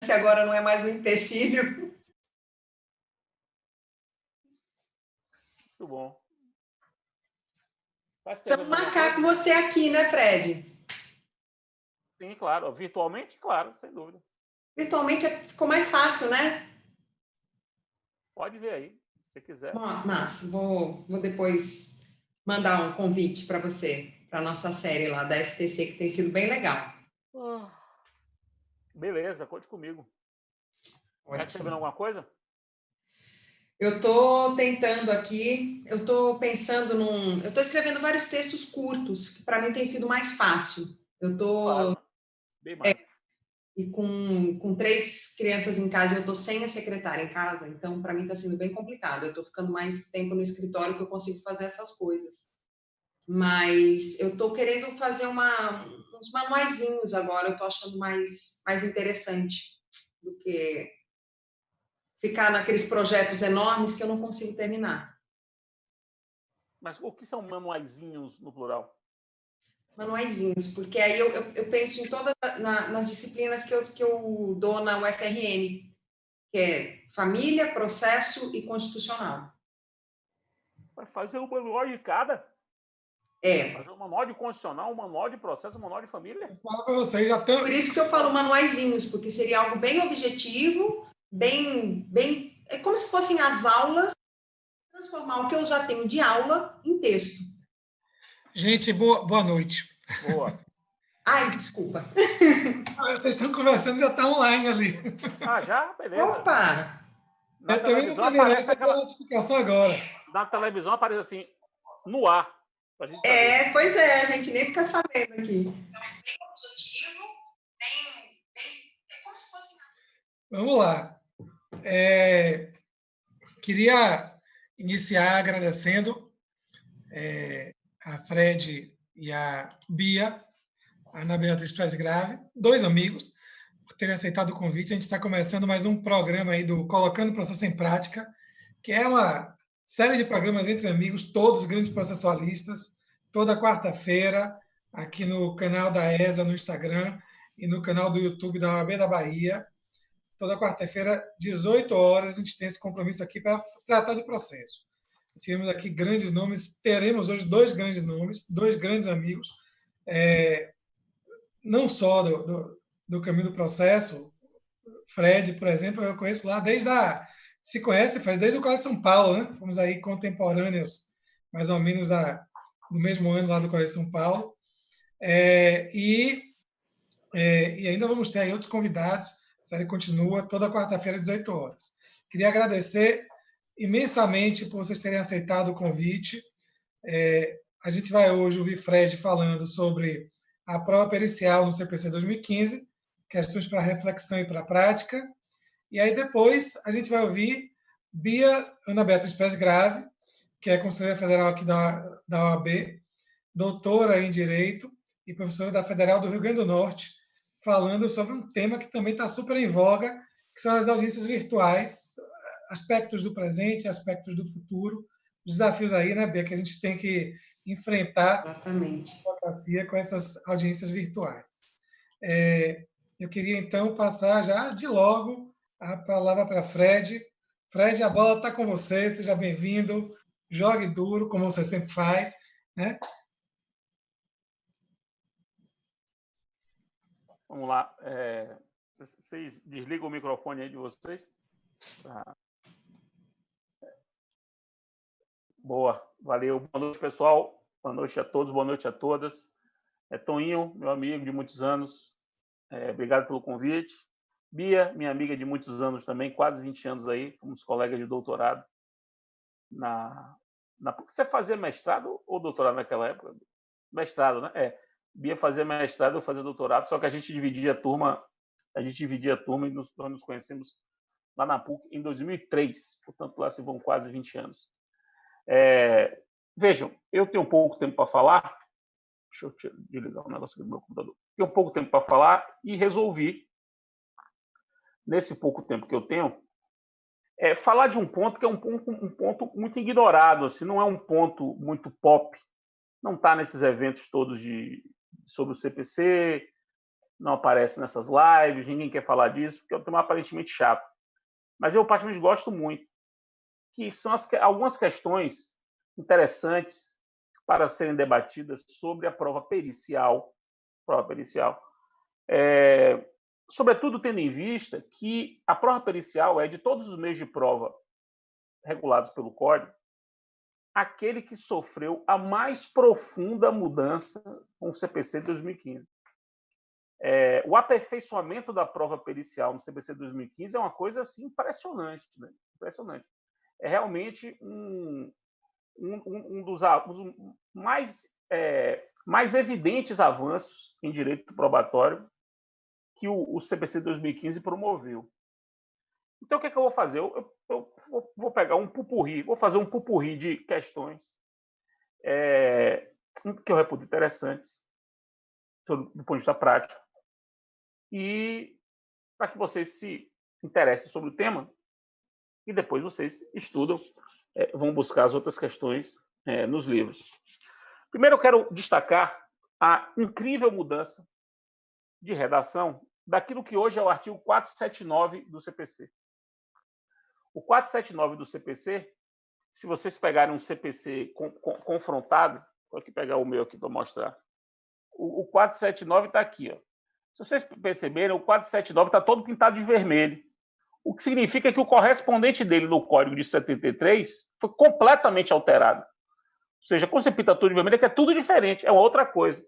se agora não é mais um empecilho. Muito bom. Precisamos marcar com você aqui, né, Fred? Sim, claro. Virtualmente, claro, sem dúvida. Virtualmente ficou mais fácil, né? Pode ver aí, se você quiser. Mas vou depois mandar um convite para você, para a nossa série lá da STC, que tem sido bem legal. Beleza, conte comigo. Está recebendo alguma coisa? Eu estou tentando aqui, eu estou pensando eu estou escrevendo vários textos curtos, que para mim tem sido mais fácil. Eu estou... Claro, bem mais. E com 3 crianças em casa, eu estou sem a secretária em casa, então para mim está sendo bem complicado. Eu estou ficando mais tempo no escritório que eu consigo fazer essas coisas. Mas eu estou querendo fazer uns manuaizinhos agora, eu estou achando mais interessante do que ficar naqueles projetos enormes que eu não consigo terminar. Mas o que são manuaizinhos no plural? Manuaizinhos, porque aí eu penso em todas nas disciplinas que eu dou na UFRN, que é família, processo e constitucional. Vai fazer um manual de cada? Fazer um manual de constitucional, um manual de processo, um manual de família? Fala para vocês, já estão... Por isso que eu falo manuaizinhos, porque seria algo bem objetivo, é como se fossem as aulas, transformar o que eu já tenho de aula em texto. Gente, boa noite. Boa. Ai, desculpa. Vocês estão conversando, já está online ali. Já? Beleza. Opa! Na televisão aparece aquela notificação agora. Na televisão aparece assim, no ar. Pois é, a gente nem fica sabendo aqui. Então, bem objetivo, é como se fosse... Vamos lá. Queria iniciar agradecendo a Fred e a Bia, a Ana Beatriz Presgrave, 2 amigos, por terem aceitado o convite. A gente está começando mais um programa aí do Colocando o Processo em Prática, que é uma série de programas entre amigos, todos grandes processualistas, toda quarta-feira, aqui no canal da ESA no Instagram e no canal do YouTube da OAB da Bahia. Toda quarta-feira, 18 horas, a gente tem esse compromisso aqui para tratar de processo. Temos aqui grandes nomes, teremos hoje 2 grandes nomes, 2 grandes amigos, não só do caminho do processo. Fred, por exemplo, eu conheço lá se conhece, Fred, desde o Colégio São Paulo, né? Fomos aí contemporâneos, mais ou menos do mesmo ano lá do Colégio São Paulo. E ainda vamos ter aí outros convidados. A série continua toda quarta-feira, às 18 horas. Queria agradecer imensamente por vocês terem aceitado o convite. A gente vai hoje ouvir Fred falando sobre a prova pericial no CPC 2015, questões para reflexão e para prática. E aí depois a gente vai ouvir Bia Ana Beatriz Presgrave, que é conselheira federal aqui da OAB, doutora em Direito e professora da Federal do Rio Grande do Norte, falando sobre um tema que também está super em voga, que são as audiências virtuais, aspectos do presente, aspectos do futuro, desafios aí, né, Bia, que a gente tem que enfrentar a democracia com essas audiências virtuais. Eu queria, então, passar já de logo a palavra para Fred. Fred, a bola está com você, seja bem-vindo, jogue duro, como você sempre faz, né? Vamos lá. Vocês desligam o microfone aí de vocês? Boa, valeu. Boa noite, pessoal. Boa noite a todos, boa noite a todas. Toninho, meu amigo de muitos anos, obrigado pelo convite. Bia, minha amiga de muitos anos também, quase 20 anos aí, fomos colegas de doutorado. Você fazia mestrado ou doutorado naquela época? Mestrado, né? Bia fazia mestrado, eu fazia doutorado, só que a gente dividia a turma e nós nos conhecemos lá na PUC em 2003, portanto lá se vão quase 20 anos. Vejam, eu tenho pouco tempo para falar, deixa eu desligar o negócio aqui do meu computador, tenho pouco tempo para falar e resolvi, nesse pouco tempo que eu tenho, falar de um ponto que é um ponto muito ignorado, assim, não é um ponto muito pop, não está nesses eventos todos sobre o CPC, não aparece nessas lives, ninguém quer falar disso, porque é um tema aparentemente chato. Mas eu, particularmente, gosto muito, que são algumas questões interessantes para serem debatidas sobre a prova pericial. Sobretudo tendo em vista que a prova pericial é, de todos os meios de prova regulados pelo Código, aquele que sofreu a mais profunda mudança com o CPC de 2015. O aperfeiçoamento da prova pericial no CPC de 2015 é uma coisa assim, impressionante. Né? Impressionante. É realmente um dos mais evidentes avanços em direito probatório que o CPC de 2015 promoveu. Então, o que é que eu vou fazer? Eu vou pegar um pupurri, vou fazer um pupurri de questões que eu reputo interessantes do ponto de vista prático, e para que vocês se interessem sobre o tema e depois vocês estudam, vão buscar as outras questões nos livros. Primeiro, eu quero destacar a incrível mudança de redação daquilo que hoje é o artigo 479 do CPC. O 479 do CPC, se vocês pegarem um CPC confrontado, vou aqui pegar o meu aqui para mostrar. O 479 está aqui. Ó. Se vocês perceberem, o 479 está todo pintado de vermelho. O que significa que o correspondente dele no Código de 73 foi completamente alterado. Ou seja, quando você pinta tudo de vermelho, é que é tudo diferente, é uma outra coisa.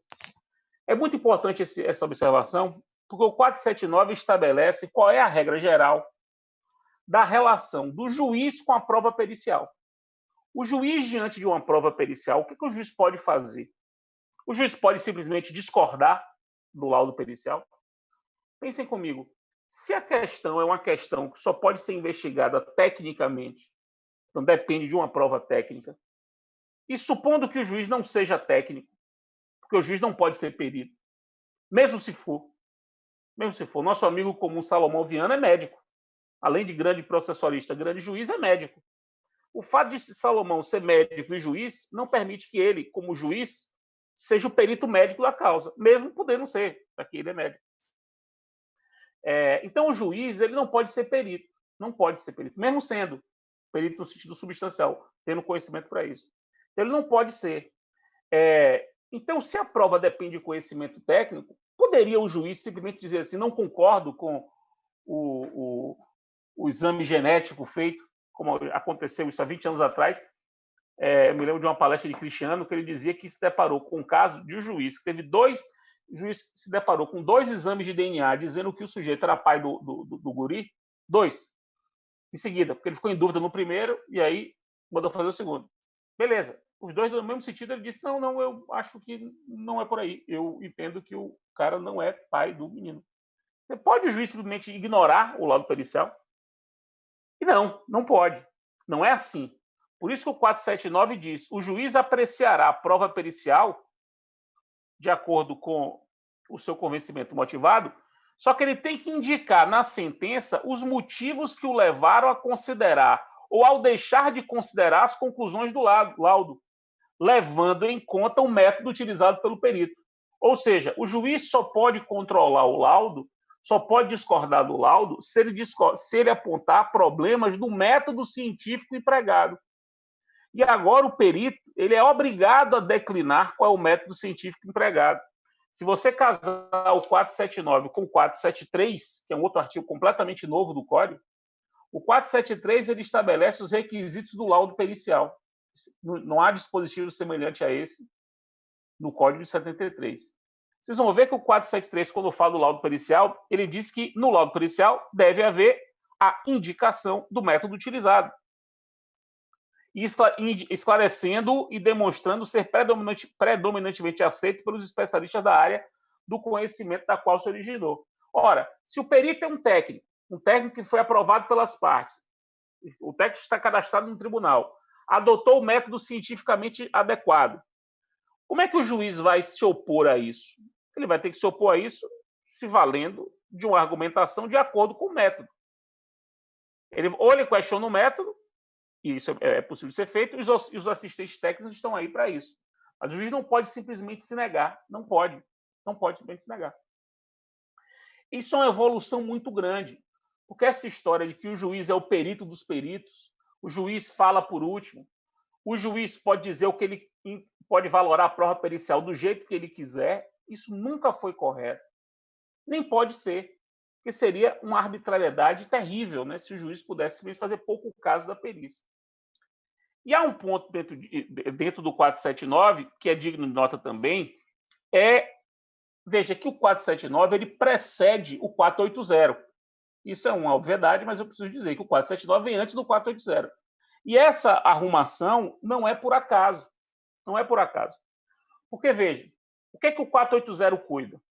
É muito importante essa observação, porque o 479 estabelece qual é a regra geral da relação do juiz com a prova pericial. O juiz, diante de uma prova pericial, o que o juiz pode fazer? O juiz pode simplesmente discordar do laudo pericial? Pensem comigo. Se a questão é uma questão que só pode ser investigada tecnicamente, então depende de uma prova técnica, e supondo que o juiz não seja técnico, porque o juiz não pode ser perito, mesmo se for, nosso amigo comum Salomão Viana é médico. Além de grande processualista, grande juiz, é médico. O fato de Salomão ser médico e juiz não permite que ele, como juiz, seja o perito médico da causa, mesmo podendo ser, porque ele é médico. Então, o juiz ele não pode ser perito, mesmo sendo perito no sentido substancial, tendo conhecimento para isso. Então, ele não pode ser. Então, se a prova depende de conhecimento técnico, poderia o juiz simplesmente dizer assim, não concordo com o exame genético feito, como aconteceu isso há 20 anos atrás. Eu me lembro de uma palestra de Cristiano que ele dizia que se deparou com um caso de um juiz que teve o juiz se deparou com 2 exames de DNA dizendo que o sujeito era pai do guri, 2, em seguida, porque ele ficou em dúvida no primeiro e aí mandou fazer o segundo. Beleza, os 2 no mesmo sentido, ele disse, não, eu acho que não é por aí, eu entendo que o cara não é pai do menino. Pode o juiz simplesmente ignorar o laudo pericial? E não pode. Não é assim. Por isso que o 479 diz, o juiz apreciará a prova pericial de acordo com o seu convencimento motivado, só que ele tem que indicar na sentença os motivos que o levaram a considerar ou ao deixar de considerar as conclusões do laudo, levando em conta o método utilizado pelo perito. Ou seja, o juiz só pode controlar o laudo, só pode discordar do laudo se ele apontar problemas do método científico empregado. E agora o perito ele é obrigado a declinar qual é o método científico empregado. Se você casar o 479 com o 473, que é um outro artigo completamente novo do Código, o 473 ele estabelece os requisitos do laudo pericial. Não há dispositivo semelhante a esse no Código de 73. Vocês vão ver que o 473, quando fala do laudo pericial, ele diz que no laudo pericial deve haver a indicação do método utilizado. E esclarecendo e demonstrando ser predominantemente aceito pelos especialistas da área do conhecimento da qual se originou. Ora, se o perito é um técnico que foi aprovado pelas partes, o técnico está cadastrado no tribunal, adotou o método cientificamente adequado, como é que o juiz vai se opor a isso? Ele vai ter que se opor a isso se valendo de uma argumentação de acordo com o método. Ou ele questiona o método, e isso é possível ser feito, e os assistentes técnicos estão aí para isso. Mas o juiz não pode simplesmente se negar. Não pode simplesmente se negar. isso é uma evolução muito grande, porque essa história de que o juiz é o perito dos peritos, o juiz fala por último, o juiz pode dizer o que ele pode valorar a prova pericial do jeito que ele quiser, isso nunca foi correto. Nem pode ser, porque seria uma arbitrariedade terrível, né, se o juiz pudesse fazer pouco caso da perícia. E há um ponto dentro do 479, que é digno de nota também, veja que o 479 ele precede o 480. Isso é uma obviedade, mas eu preciso dizer que o 479 vem antes do 480. E essa arrumação não é por acaso. Não é por acaso. Porque, veja, o que é que o 480 cuida?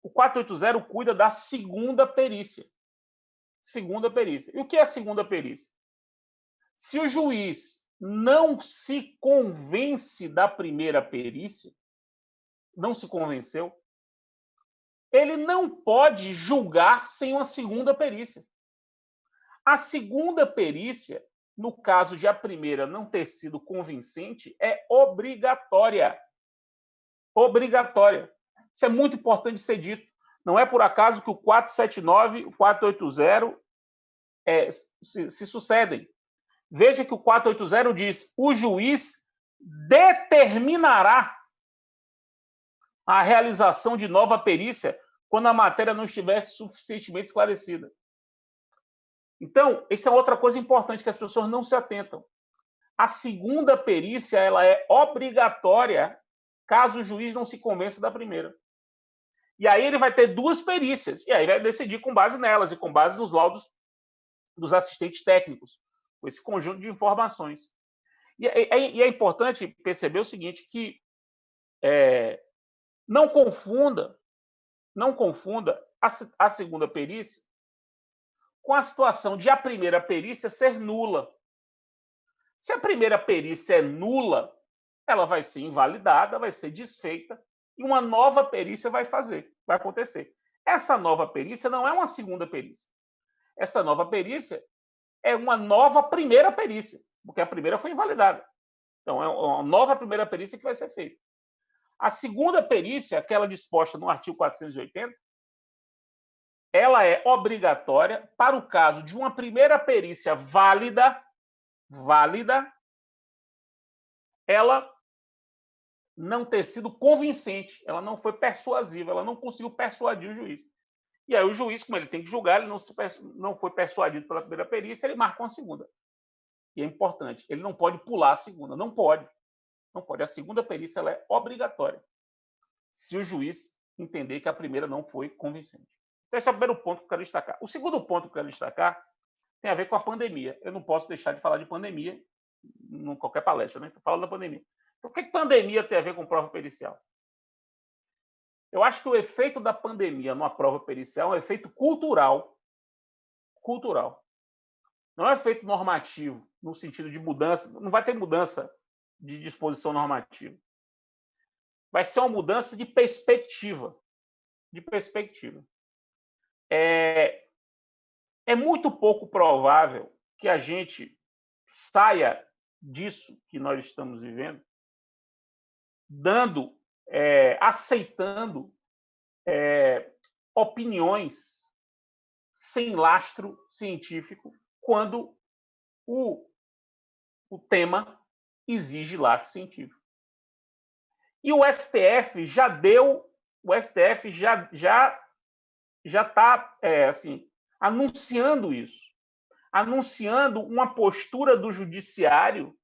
O 480 cuida da segunda perícia. Segunda perícia. E o que é a segunda perícia? Se o juiz não se convence da primeira perícia, não se convenceu, ele não pode julgar sem uma segunda perícia. A segunda perícia, no caso de a primeira não ter sido convincente, é obrigatória. Obrigatória. Isso é muito importante ser dito. Não é por acaso que o 479 e o 480 se sucedem. Veja que o 480 diz: o juiz determinará a realização de nova perícia quando a matéria não estivesse suficientemente esclarecida. Então, essa é outra coisa importante que as pessoas não se atentam. A segunda perícia ela é obrigatória caso o juiz não se convença da primeira. E aí ele vai ter duas perícias, e aí vai decidir com base nelas e com base nos laudos dos assistentes técnicos, com esse conjunto de informações. E é importante perceber o seguinte, que não confunda a segunda perícia com a situação de a primeira perícia ser nula. Se a primeira perícia é nula, ela vai ser invalidada, vai ser desfeita, e uma nova perícia vai acontecer. Essa nova perícia não é uma segunda perícia. Essa nova perícia é uma nova primeira perícia, porque a primeira foi invalidada. Então, é uma nova primeira perícia que vai ser feita. A segunda perícia, aquela disposta no artigo 480, ela é obrigatória para o caso de uma primeira perícia válida, ela não ter sido convincente, ela não foi persuasiva, ela não conseguiu persuadir o juiz. E aí o juiz, como ele tem que julgar, ele não foi persuadido pela primeira perícia, ele marca uma segunda. E é importante, ele não pode pular a segunda, não pode. Não pode. A segunda perícia ela é obrigatória, se o juiz entender que a primeira não foi convincente. Então, esse é o primeiro ponto que eu quero destacar. O segundo ponto que eu quero destacar tem a ver com a pandemia. Eu não posso deixar de falar de pandemia em qualquer palestra, né? Estou falando da pandemia. Então, o que pandemia tem a ver com prova pericial? Eu acho que o efeito da pandemia numa prova pericial é um efeito cultural. Cultural. Não é um efeito normativo, no sentido de mudança. Não vai ter mudança de disposição normativa. Vai ser uma mudança de perspectiva. De perspectiva. É muito pouco provável que a gente saia disso que nós estamos vivendo aceitando opiniões sem lastro científico quando o tema exige lastro científico. E o STF já está anunciando isso, anunciando uma postura do judiciário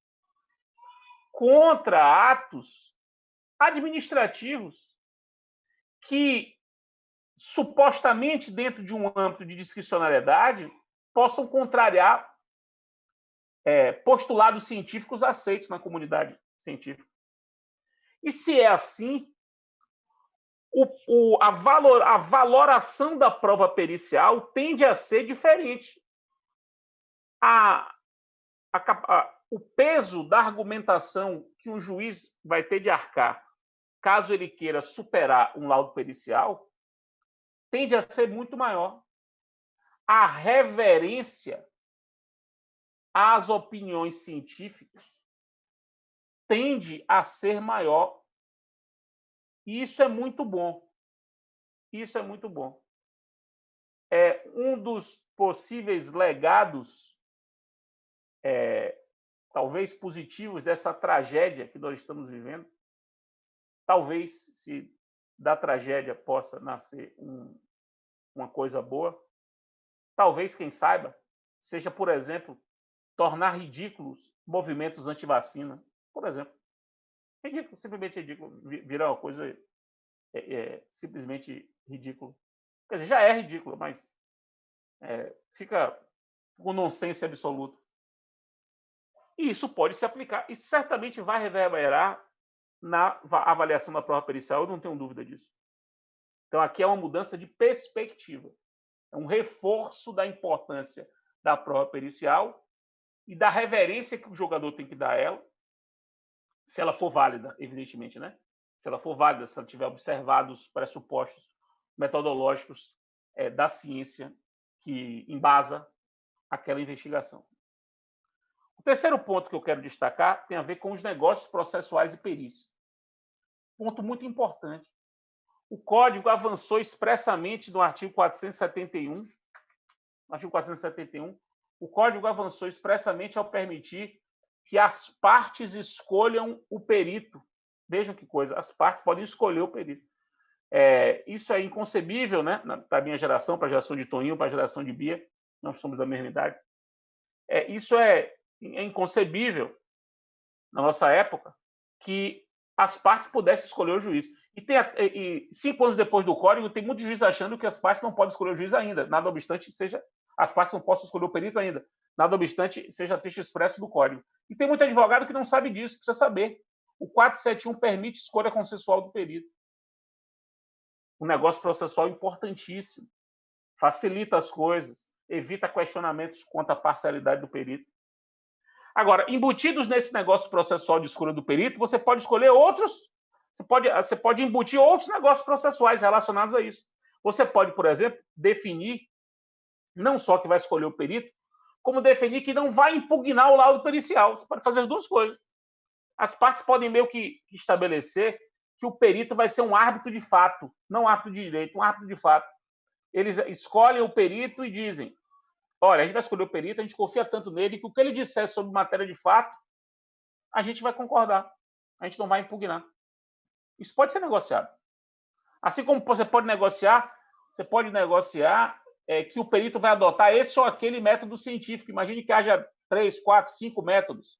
contra atos administrativos que, supostamente dentro de um âmbito de discricionariedade, possam contrariar postulados científicos aceitos na comunidade científica. E se é assim, a valoração da prova pericial tende a ser diferente. O peso da argumentação que um juiz vai ter de arcar, caso ele queira superar um laudo pericial, tende a ser muito maior. A reverência às opiniões científicas tende a ser maior. E isso é muito bom. Isso é muito bom. um dos possíveis legados, talvez positivos, dessa tragédia que nós estamos vivendo. Talvez, se da tragédia possa nascer uma coisa boa, talvez, quem saiba, seja, por exemplo, tornar ridículos movimentos anti-vacina, por exemplo. Ridículo, simplesmente ridículo, virar uma coisa simplesmente ridícula. Quer dizer, já é ridículo, mas fica com nonsense absoluto. E isso pode se aplicar, e certamente vai reverberar na avaliação da prova pericial, eu não tenho dúvida disso. Então, aqui é uma mudança de perspectiva. É um reforço da importância da prova pericial e da reverência que o jogador tem que dar a ela, se ela for válida, evidentemente, né? Se ela for válida, se ela tiver observado os pressupostos metodológicos da ciência que embasa aquela investigação. O terceiro ponto que eu quero destacar tem a ver com os negócios processuais e perícia. Ponto muito importante. O Código avançou expressamente no artigo 471. O Código avançou expressamente ao permitir que as partes escolham o perito. Vejam que coisa, as partes podem escolher o perito. Isso é inconcebível, né? Para a minha geração, para a geração de Toninho, para a geração de Bia, nós somos da mesma idade. Isso é inconcebível, na nossa época, que as partes pudessem escolher o juiz. E 5 anos depois do Código, tem muitos juízes achando que as partes não podem escolher o juiz ainda, nada obstante as partes não possam escolher o perito ainda, nada obstante seja texto expresso do Código. E tem muito advogado que não sabe disso, precisa saber. O 471 permite escolha consensual do perito. Um negócio processual importantíssimo. Facilita as coisas, evita questionamentos quanto à parcialidade do perito. Agora, embutidos nesse negócio processual de escolha do perito, você pode escolher outros, você pode embutir outros negócios processuais relacionados a isso. Você pode, por exemplo, definir não só que vai escolher o perito, como definir que não vai impugnar o laudo pericial. Você pode fazer as duas coisas. As partes podem meio que estabelecer que o perito vai ser um árbitro de fato, não um árbitro de direito, um árbitro de fato. Eles escolhem o perito e dizem: olha, a gente vai escolher o perito, a gente confia tanto nele que o que ele disser sobre matéria de fato, a gente vai concordar. A gente não vai impugnar. Isso pode ser negociado. Assim como você pode negociar que o perito vai adotar esse ou aquele método científico. Imagine que haja 3, 4, 5 métodos.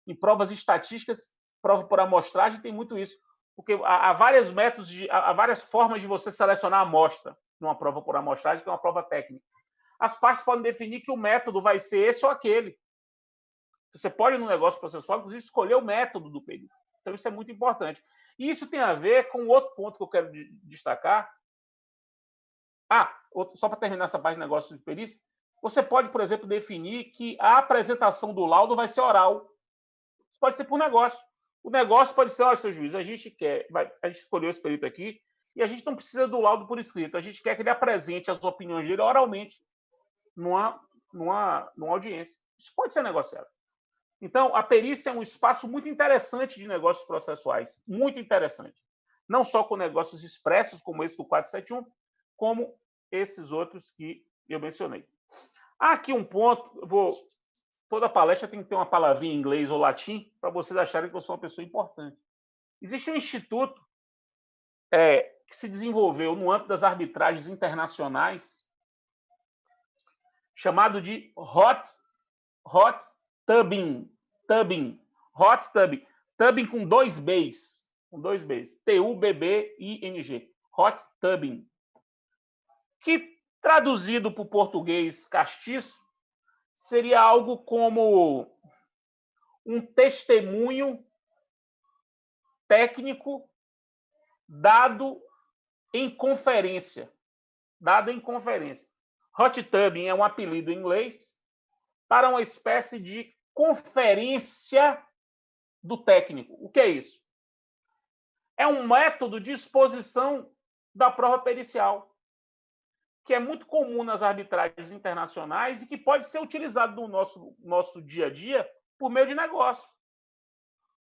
Em provas estatísticas, prova por amostragem, tem muito isso. Porque há vários métodos, há várias formas de você selecionar a amostra numa prova por amostragem, que é uma prova técnica. As partes podem definir que o método vai ser esse ou aquele. Você pode, no negócio processual, inclusive, escolher o método do perito. Então, isso é muito importante. E isso tem a ver com outro ponto que eu quero destacar. Só para terminar essa parte de negócio de perícia, você pode, por exemplo, definir que a apresentação do laudo vai ser oral. Isso pode ser por negócio. O negócio pode ser: olha, seu juiz, a gente escolheu esse perito aqui e a gente não precisa do laudo por escrito. A gente quer que ele apresente as opiniões dele oralmente numa audiência. Isso pode ser negociado. Então, a perícia é um espaço muito interessante de negócios processuais. Muito interessante. Não só com negócios expressos, como esse do 471, como esses outros que eu mencionei. Há aqui um ponto, toda palestra tem que ter uma palavrinha em inglês ou latim para vocês acharem que eu sou uma pessoa importante. Existe um instituto que se desenvolveu no âmbito das arbitragens internacionais, chamado de hot tubbing. Tubbing com 2 Bs. T-U-B-B-I-N-G. Hot tubbing. Que, traduzido para o português castiço, seria algo como um testemunho técnico dado em conferência. Hot tubbing é um apelido em inglês para uma espécie de conferência do técnico. O que é isso? É um método de exposição da prova pericial, que é muito comum nas arbitragens internacionais e que pode ser utilizado no nosso dia a dia por meio de negócio.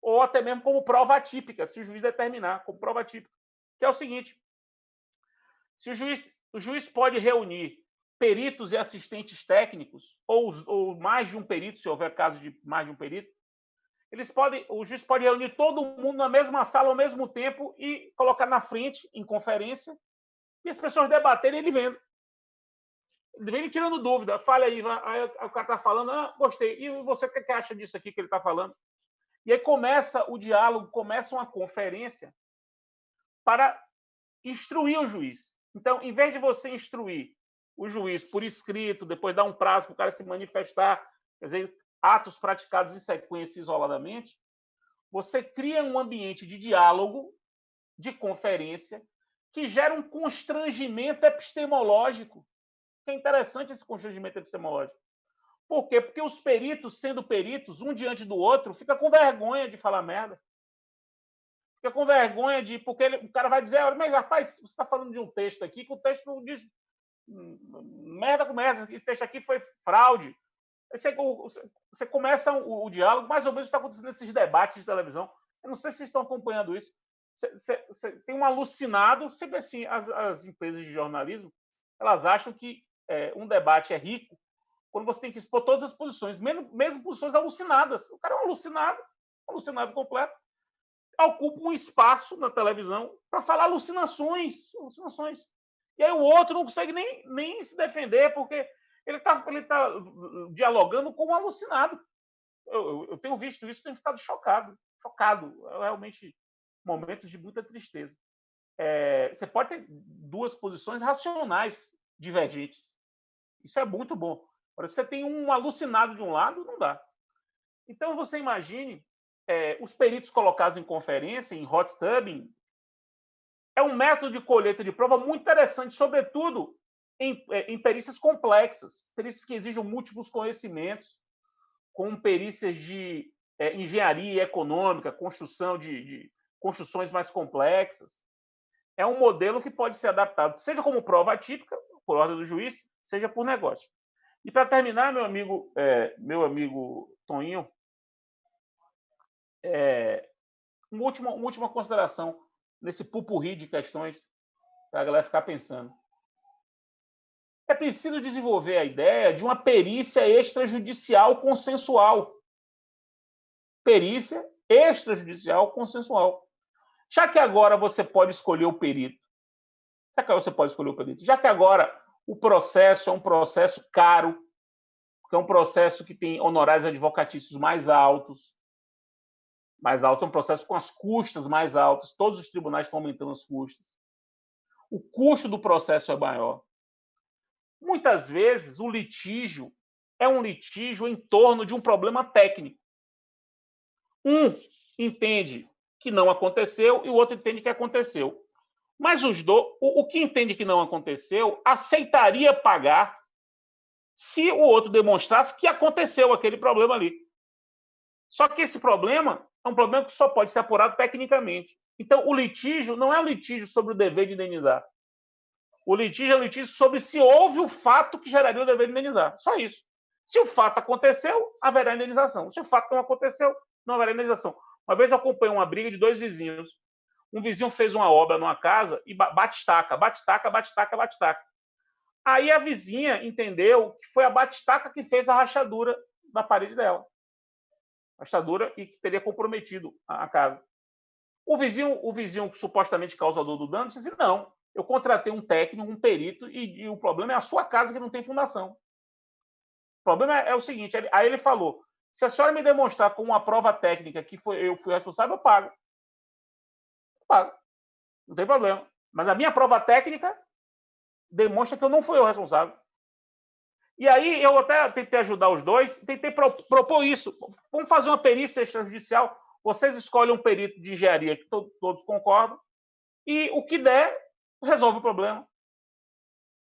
Ou até mesmo como prova atípica, se o juiz determinar como prova atípica. Que é o seguinte: se o juiz pode reunir peritos e assistentes técnicos, ou mais de um perito, se houver caso de mais de um perito, o juiz pode reunir todo mundo na mesma sala ao mesmo tempo e colocar na frente, em conferência, e as pessoas debaterem ele vendo. Ele vem tirando dúvida. Fala aí, aí o cara está falando, gostei. E você, o que acha disso aqui que ele está falando? E aí começa o diálogo, começa uma conferência para instruir o juiz. Então, em vez de você instruir o juiz por escrito, depois dar um prazo para o cara se manifestar, quer dizer, atos praticados em sequência isoladamente, você cria um ambiente de diálogo, de conferência, que gera um constrangimento epistemológico. Que é interessante esse constrangimento epistemológico. Por quê? Porque os peritos, sendo peritos, um diante do outro, fica com vergonha de falar merda. Fica com vergonha de... Porque o cara vai dizer, mas rapaz, você está falando de um texto aqui, que o texto não diz merda com merda. Esse texto aqui foi fraude. Você começa o diálogo, mais ou menos está acontecendo nesses debates de televisão. Eu não sei se vocês estão acompanhando isso. Você tem um alucinado, sempre assim, as empresas de jornalismo, elas acham que um debate é rico quando você tem que expor todas as posições, mesmo posições alucinadas. O cara é um alucinado completo, ocupa um espaço na televisão para falar alucinações. E aí o outro não consegue nem se defender, porque ele tá dialogando com um alucinado. Eu tenho visto isso, tenho ficado chocado. Realmente, momentos de muita tristeza. Você pode ter duas posições racionais divergentes. Isso é muito bom. Agora, se você tem um alucinado de um lado, não dá. Então, você imagine os peritos colocados em conferência, em hot tubbing, é um método de colheita de prova muito interessante, sobretudo em perícias complexas, perícias que exigem múltiplos conhecimentos, com perícias de engenharia econômica, construção de construções mais complexas. É um modelo que pode ser adaptado, seja como prova atípica, por ordem do juiz, seja por negócio. E para terminar, meu amigo Toninho, uma última consideração nesse pupurri de questões para a galera ficar pensando. É preciso desenvolver a ideia de uma perícia extrajudicial consensual. Perícia extrajudicial consensual. Já que agora você pode escolher o perito, já que agora o processo é um processo caro, que é um processo que tem honorários advocatícios mais altos, é um processo com as custas mais altas, todos os tribunais estão aumentando as custas. O custo do processo é maior. Muitas vezes, o litígio é um litígio em torno de um problema técnico. Um entende que não aconteceu e o outro entende que aconteceu. Mas o que entende que não aconteceu aceitaria pagar se o outro demonstrasse que aconteceu aquele problema ali. Só que esse problema é um problema que só pode ser apurado tecnicamente. Então, o litígio não é um litígio sobre o dever de indenizar. O litígio é um litígio sobre se houve o fato que geraria o dever de indenizar. Só isso. Se o fato aconteceu, haverá indenização. Se o fato não aconteceu, não haverá indenização. Uma vez eu acompanhei uma briga de dois vizinhos. Um vizinho fez uma obra numa casa e bate-estaca. Aí a vizinha entendeu que foi a bate-estaca que fez a rachadura da parede dela. Rachadura e que teria comprometido a casa. O vizinho supostamente causador do dano disse: não, eu contratei um técnico, um perito, e o problema é a sua casa que não tem fundação. O problema é o seguinte, aí ele falou: se a senhora me demonstrar com uma prova técnica que eu fui responsável, eu pago. Não tem problema. Mas a minha prova técnica demonstra que eu não fui o responsável. E aí eu até tentei ajudar os dois, tentei propor isso. Vamos fazer uma perícia extrajudicial. Vocês escolhem um perito de engenharia que todos concordam e o que der, resolve o problema.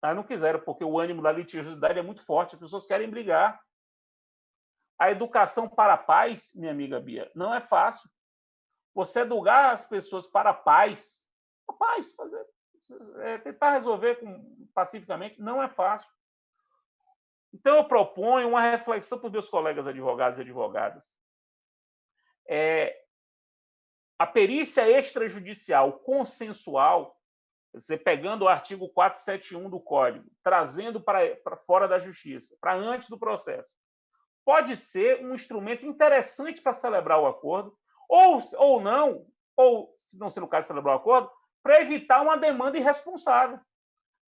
Aí não quiseram, porque o ânimo da litigiosidade é muito forte, as pessoas querem brigar. A educação para a paz, minha amiga Bia, não é fácil. Você educar as pessoas para a paz, tentar resolver pacificamente, não é fácil. Então, eu proponho uma reflexão para os meus colegas advogados e advogadas. A perícia extrajudicial consensual você pegando o artigo 471 do Código, trazendo para fora da justiça, para antes do processo, pode ser um instrumento interessante para celebrar o acordo, ou não, ou, se não ser o caso de celebrar o acordo, para evitar uma demanda irresponsável,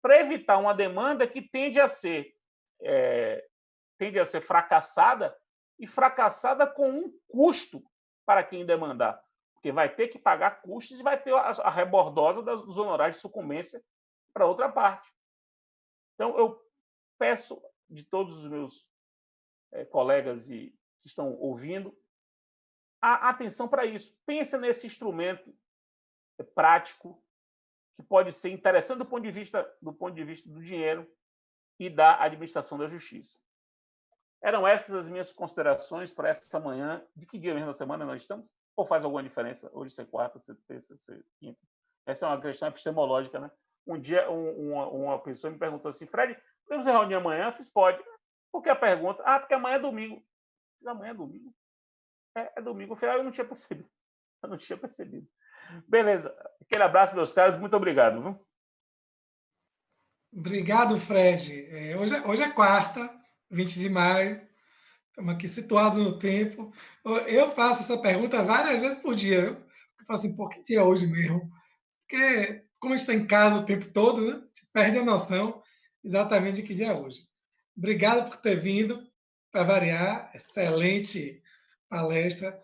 para evitar uma demanda que tende a ser fracassada, e fracassada com um custo para quem demandar, porque vai ter que pagar custos e vai ter a rebordosa dos honorários de sucumbência para outra parte. Então, eu peço de todos os meus colegas que estão ouvindo a atenção para isso. Pensa nesse instrumento prático que pode ser interessante do ponto de vista do dinheiro e da administração da justiça. Eram essas as minhas considerações para essa manhã. De que dia mesmo da semana nós estamos? Ou faz alguma diferença? Hoje ser quarta, ser terça, ser quinta? Essa é uma questão epistemológica, né? Um dia, uma pessoa me perguntou assim, Fred, podemos reunir amanhã? Eu fiz, pode. Por que a pergunta? Porque amanhã é domingo. Amanhã é domingo? É domingo. Eu não tinha percebido. Beleza. Aquele abraço, meus caros. Muito obrigado. Viu? Obrigado, Fred. Hoje é quarta, 20 de maio. Estamos aqui situados no tempo. Eu faço essa pergunta várias vezes por dia. Eu falo assim, que dia é hoje mesmo? Porque, como a gente está em casa o tempo todo, né? A gente perde a noção exatamente de que dia é hoje. Obrigado por ter vindo, para variar. Excelente palestra.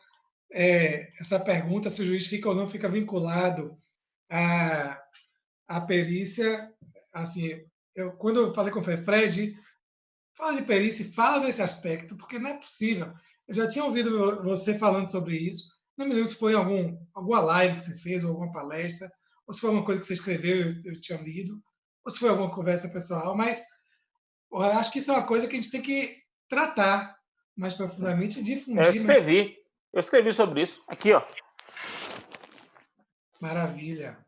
Essa pergunta, se o juiz fica ou não fica vinculado à perícia, assim, quando eu falei com o Fred, fala de perícia e fala desse aspecto, porque não é possível. Eu já tinha ouvido você falando sobre isso. Não me lembro se foi alguma live que você fez, ou alguma palestra, ou se foi alguma coisa que você escreveu e eu tinha lido, ou se foi alguma conversa pessoal, mas eu acho que isso é uma coisa que a gente tem que tratar mais profundamente e difundir. Eu escrevi sobre isso. Aqui, ó. Maravilha.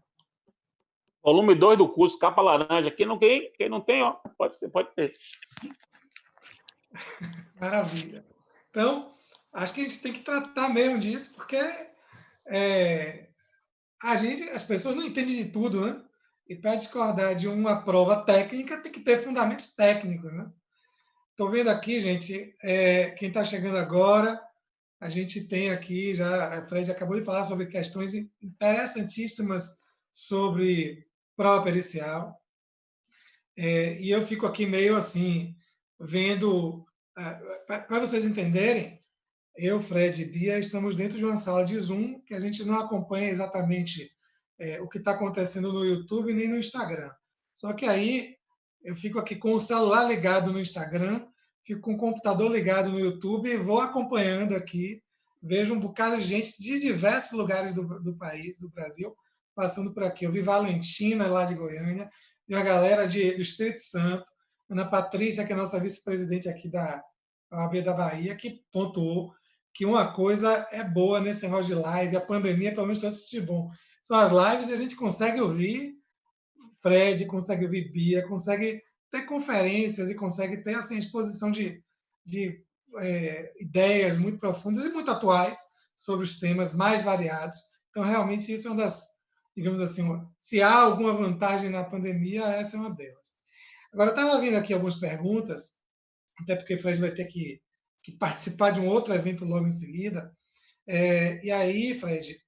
Volume 2 do curso, capa laranja. Quem não tem, ó, pode ter. Maravilha. Então, acho que a gente tem que tratar mesmo disso, porque as pessoas não entendem de tudo, né? E para discordar de uma prova técnica, tem que ter fundamentos técnicos, né? Estou vendo aqui, gente, quem está chegando agora, a gente tem aqui, a Fred acabou de falar sobre questões interessantíssimas sobre prova pericial. E eu fico aqui meio assim, vendo, para vocês entenderem, eu, Fred e Bia, estamos dentro de uma sala de Zoom que a gente não acompanha exatamente o que está acontecendo no YouTube nem no Instagram. Só que aí eu fico aqui com o celular ligado no Instagram, fico com o computador ligado no YouTube e vou acompanhando aqui, vejo um bocado de gente de diversos lugares do país, do Brasil, passando por aqui. Eu vi Valentina, lá de Goiânia, vi a galera do Espírito Santo, Ana Patrícia, que é a nossa vice-presidente aqui da OAB da Bahia, que pontuou que uma coisa é boa nesse negócio de live, a pandemia pelo menos trouxe isso de bom. São as lives e a gente consegue ouvir Fred, consegue ouvir Bia, consegue ter conferências e consegue ter assim, exposição de ideias muito profundas e muito atuais sobre os temas mais variados. Então, realmente, isso é uma das, digamos assim, se há alguma vantagem na pandemia, essa é uma delas. Agora, eu estava vendo aqui algumas perguntas, até porque o Fred vai ter que participar de um outro evento logo em seguida. E aí, Fred,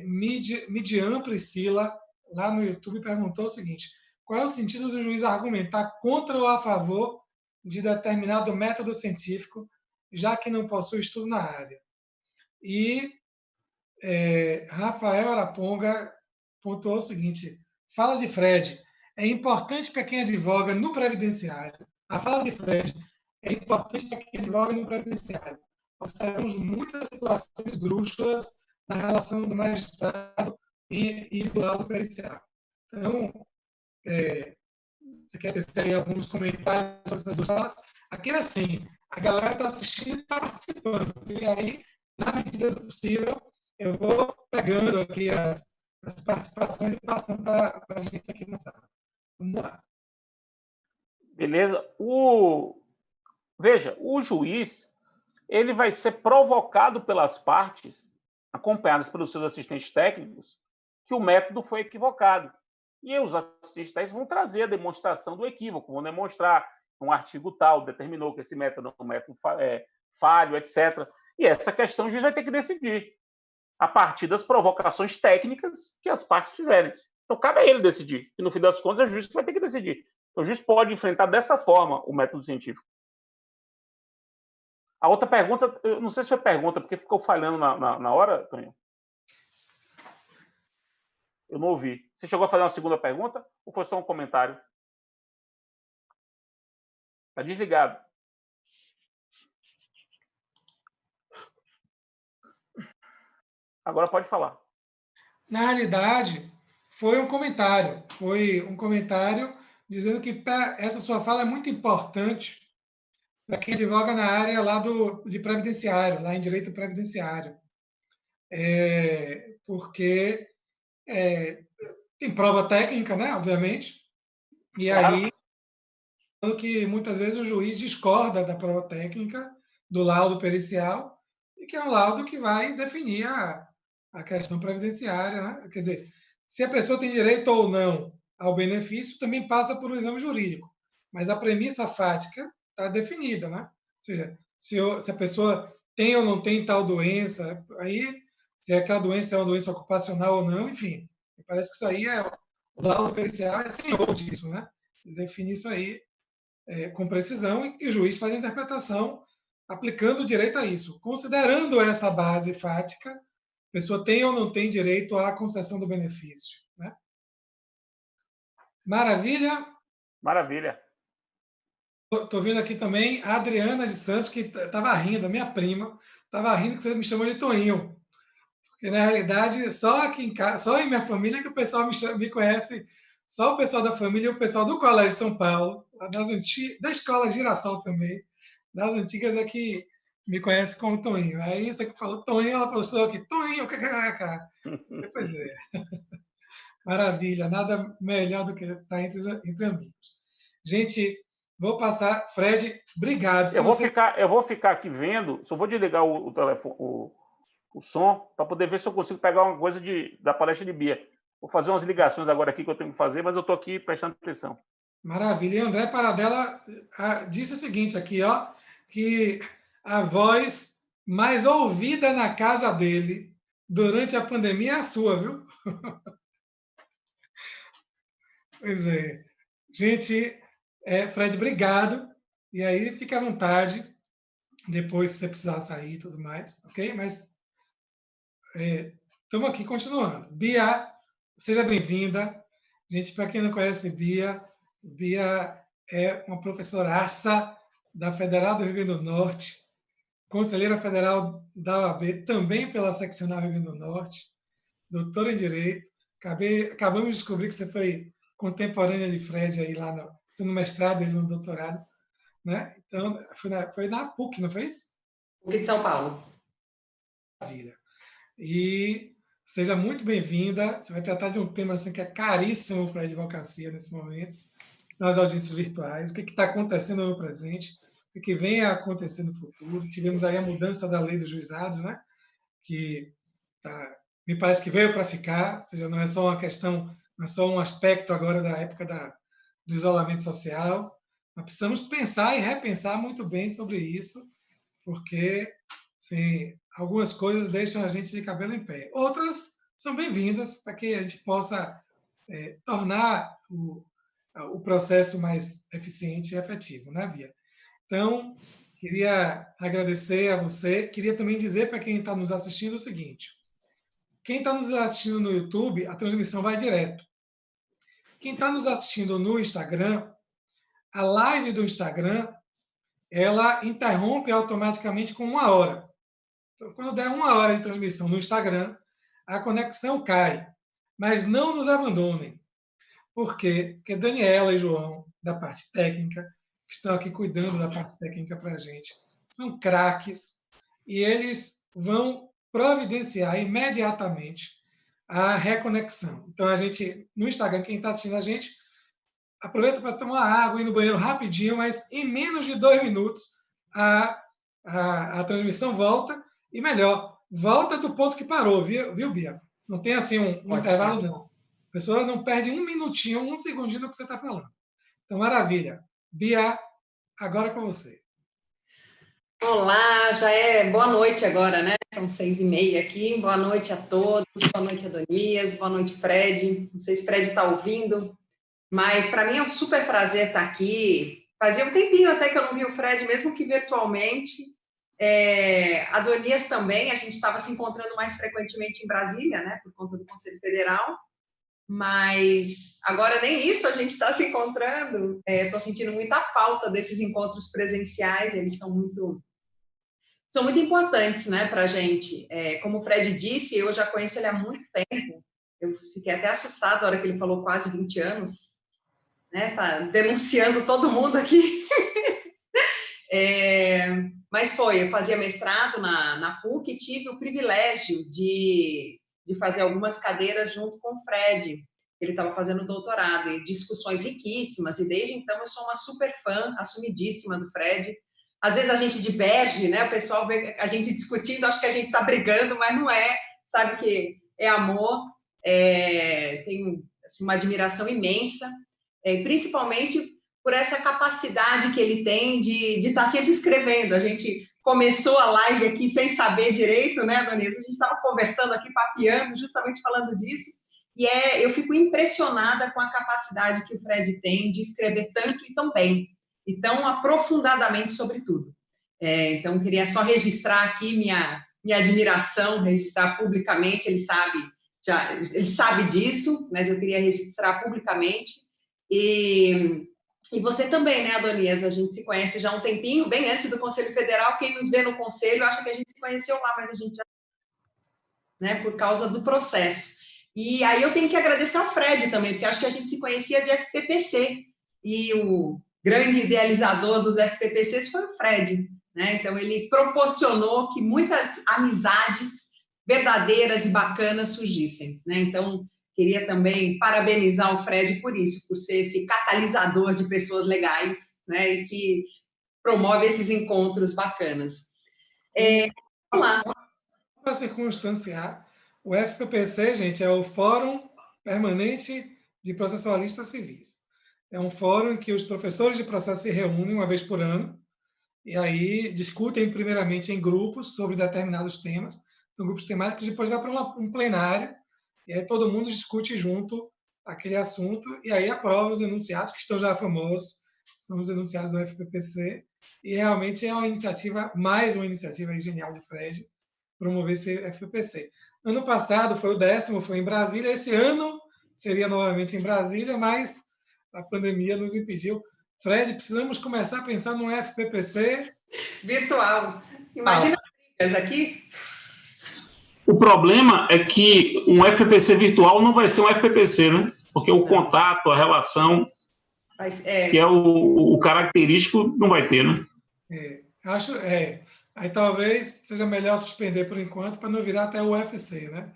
Midian Priscila, lá no YouTube, perguntou o seguinte: qual é o sentido do juiz argumentar contra ou a favor de determinado método científico, já que não possui estudo na área? E Rafael Araponga pontuou o seguinte: fala de Fred, é importante para quem advoga no previdenciário. A fala de Fred é importante para quem advoga no previdenciário. Observamos muitas situações esdrúxulas na relação do magistrado e do lado pericial. Então, você quer ter aí alguns comentários sobre essas duas falas? Aqui é assim, a galera está assistindo e está participando. E aí, na medida do possível, eu vou pegando aqui as participações e passando para a gente aqui na sala. Vamos lá. Beleza. Veja, o juiz ele vai ser provocado pelas partes, acompanhadas pelos seus assistentes técnicos, que o método foi equivocado. E os assistentes técnicos vão trazer a demonstração do equívoco, vão demonstrar um artigo tal determinou que esse método é um método falho, etc. E essa questão a gente vai ter que decidir a partir das provocações técnicas que as partes fizerem. Então, cabe a ele decidir. E, no fim das contas, é o juiz que vai ter que decidir. Então, o juiz pode enfrentar dessa forma o método científico. A outra pergunta, eu não sei se foi pergunta, porque ficou falhando na hora, Tonho. Eu não ouvi. Você chegou a fazer uma segunda pergunta ou foi só um comentário? Está desligado. Agora pode falar. Na realidade, foi um comentário. Foi um comentário dizendo que essa sua fala é muito importante para quem advoga na área lá de previdenciário, lá em direito previdenciário. Porque tem prova técnica, né, obviamente, e Claro. aí que muitas vezes o juiz discorda da prova técnica, do laudo pericial, e que é um laudo que vai definir a questão previdenciária, né? Quer dizer, se a pessoa tem direito ou não ao benefício, também passa por um exame jurídico, mas a premissa fática está definida, né? Ou seja, se a pessoa tem ou não tem tal doença, aí se aquela doença é uma doença ocupacional ou não, enfim, parece que isso aí o laudo pericial é senhor disso, né? Define isso aí com precisão e o juiz faz a interpretação aplicando o direito a isso. Considerando essa base fática, a pessoa tem ou não tem direito à concessão do benefício. Né? Maravilha? Maravilha. Estou vendo aqui também a Adriana de Santos, que estava rindo, a minha prima, estava rindo que você me chamou de Toninho. Porque, na realidade, só aqui em casa, só em minha família que o pessoal me conhece, só o pessoal da família e o pessoal do Colégio São Paulo, da Escola Girassol também, das antigas é que me conhece como Toninho. Aí você que falou Toninho, ela falou aqui, Toninho, kkk. Pois é. Maravilha, nada melhor do que estar entre amigos. Gente, vou passar. Fred, obrigado. Eu vou ficar aqui vendo, só vou desligar o telefone, o som, para poder ver se eu consigo pegar uma coisa da palestra de Bia. Vou fazer umas ligações agora aqui que eu tenho que fazer, mas eu estou aqui prestando atenção. Maravilha. E André Paradela disse o seguinte aqui, ó, que a voz mais ouvida na casa dele durante a pandemia é a sua, viu? Pois é. Gente, Fred, obrigado. E aí, fica à vontade, depois se você precisar sair e tudo mais, ok? Mas estamos aqui continuando. Bia, seja bem-vinda. Gente, para quem não conhece Bia é uma professoraça da Federal do Rio Grande do Norte, conselheira federal da OAB, também pela seccional Rio Grande do Norte, doutora em Direito. Acabamos de descobrir que você foi contemporânea de Fred aí lá no mestrado e no doutorado, né? Então, foi na PUC, não foi isso? PUC de São Paulo. Maravilha. E seja muito bem-vinda. Você vai tratar de um tema assim, que é caríssimo para a advocacia nesse momento, que são as audiências virtuais, o que está acontecendo no presente, o que vem a acontecer no futuro. Tivemos aí a mudança da lei dos juizados, né? Que me parece que veio para ficar, ou seja, não é só uma questão, não é só um aspecto agora da época do isolamento social. Nós precisamos pensar e repensar muito bem sobre isso, porque sim, algumas coisas deixam a gente de cabelo em pé. Outras são bem-vindas para que a gente possa tornar o processo mais eficiente e efetivo, né, Bia? Então, queria agradecer a você. Queria também dizer para quem está nos assistindo o seguinte: quem está nos assistindo no YouTube, a transmissão vai direto. Quem está nos assistindo no Instagram, a live do Instagram, ela interrompe automaticamente com 1 hora. Então, quando der 1 hora de transmissão no Instagram, a conexão cai. Mas não nos abandonem. Por quê? Porque Daniela e João, da parte técnica, que estão aqui cuidando da parte técnica para a gente, são craques e eles vão providenciar imediatamente a reconexão. Então, a gente, no Instagram, quem está assistindo a gente, aproveita para tomar água e ir no banheiro rapidinho, mas em menos de 2 minutos a transmissão volta e, melhor, volta do ponto que parou, viu, Bia? Não tem assim um intervalo, não. A pessoa não perde um minutinho, um segundinho do que você está falando. Então, maravilha. Bia, agora é com você. Olá, já é boa noite agora, né? São 6h30 aqui. Boa noite a todos. Boa noite, Adonias. Boa noite, Fred. Não sei se o Fred está ouvindo, mas para mim é um super prazer estar aqui. Fazia um tempinho até que eu não vi o Fred, mesmo que virtualmente. Adonias também, a gente estava se encontrando mais frequentemente em Brasília, né? Por conta do Conselho Federal. Mas agora nem isso a gente está se encontrando. Estou sentindo muita falta desses encontros presenciais, eles são muito importantes, né, para a gente. Como o Fred disse, eu já conheço ele há muito tempo. Eu fiquei até assustada na hora que ele falou quase 20 anos. Né? Tá denunciando todo mundo aqui. Mas eu fazia mestrado na PUC e tive o privilégio de fazer algumas cadeiras junto com o Fred. Ele estava fazendo doutorado e discussões riquíssimas, e desde então eu sou uma super fã, assumidíssima do Fred. Às vezes a gente diverge, né? O pessoal vê a gente discutindo, acho que a gente está brigando, mas não é. Sabe que é amor, tenho assim, uma admiração imensa, principalmente por essa capacidade que ele tem de estar sempre escrevendo. A gente começou a live aqui sem saber direito, né, Adonias? A gente estava conversando aqui, papeando, justamente falando disso, e eu fico impressionada com a capacidade que o Fred tem de escrever tanto e tão bem, e tão aprofundadamente sobre tudo. Então, queria só registrar aqui minha admiração, registrar publicamente, ele sabe disso, mas eu queria registrar publicamente. E você também, né, Adonias? A gente se conhece já há um tempinho, bem antes do Conselho Federal. Quem nos vê no Conselho acha que a gente se conheceu lá, mas a gente já... Né, por causa do processo. E aí eu tenho que agradecer ao Fred também, porque acho que a gente se conhecia de FPPC, e o grande idealizador dos FPPCs foi o Fred, né? Então, ele proporcionou que muitas amizades verdadeiras e bacanas surgissem, né? Então, queria também parabenizar o Fred por isso, por ser esse catalisador de pessoas legais, né? E que promove esses encontros bacanas. Vamos lá. Para circunstanciar, o FPPC, gente, é o Fórum Permanente de Processualistas Civis. É um fórum em que os professores de processo se reúnem uma vez por ano e aí discutem primeiramente em grupos sobre determinados temas, são grupos temáticos, depois vai para um plenário e aí todo mundo discute junto aquele assunto e aí aprova os enunciados, que estão já famosos, são os enunciados do FPPC, e realmente é mais uma iniciativa genial de Fred, promover esse FPPC. Ano passado foi o 10º, foi em Brasília. Esse ano seria novamente em Brasília, mas a pandemia nos impediu. Fred, precisamos começar a pensar num FPPC virtual. Imagina brigas aqui. O problema é que um FPPC virtual não vai ser um FPPC, né? Porque o contato, a relação, que é o característico, não vai ter, né? Aí talvez seja melhor suspender por enquanto para não virar até o UFC, né?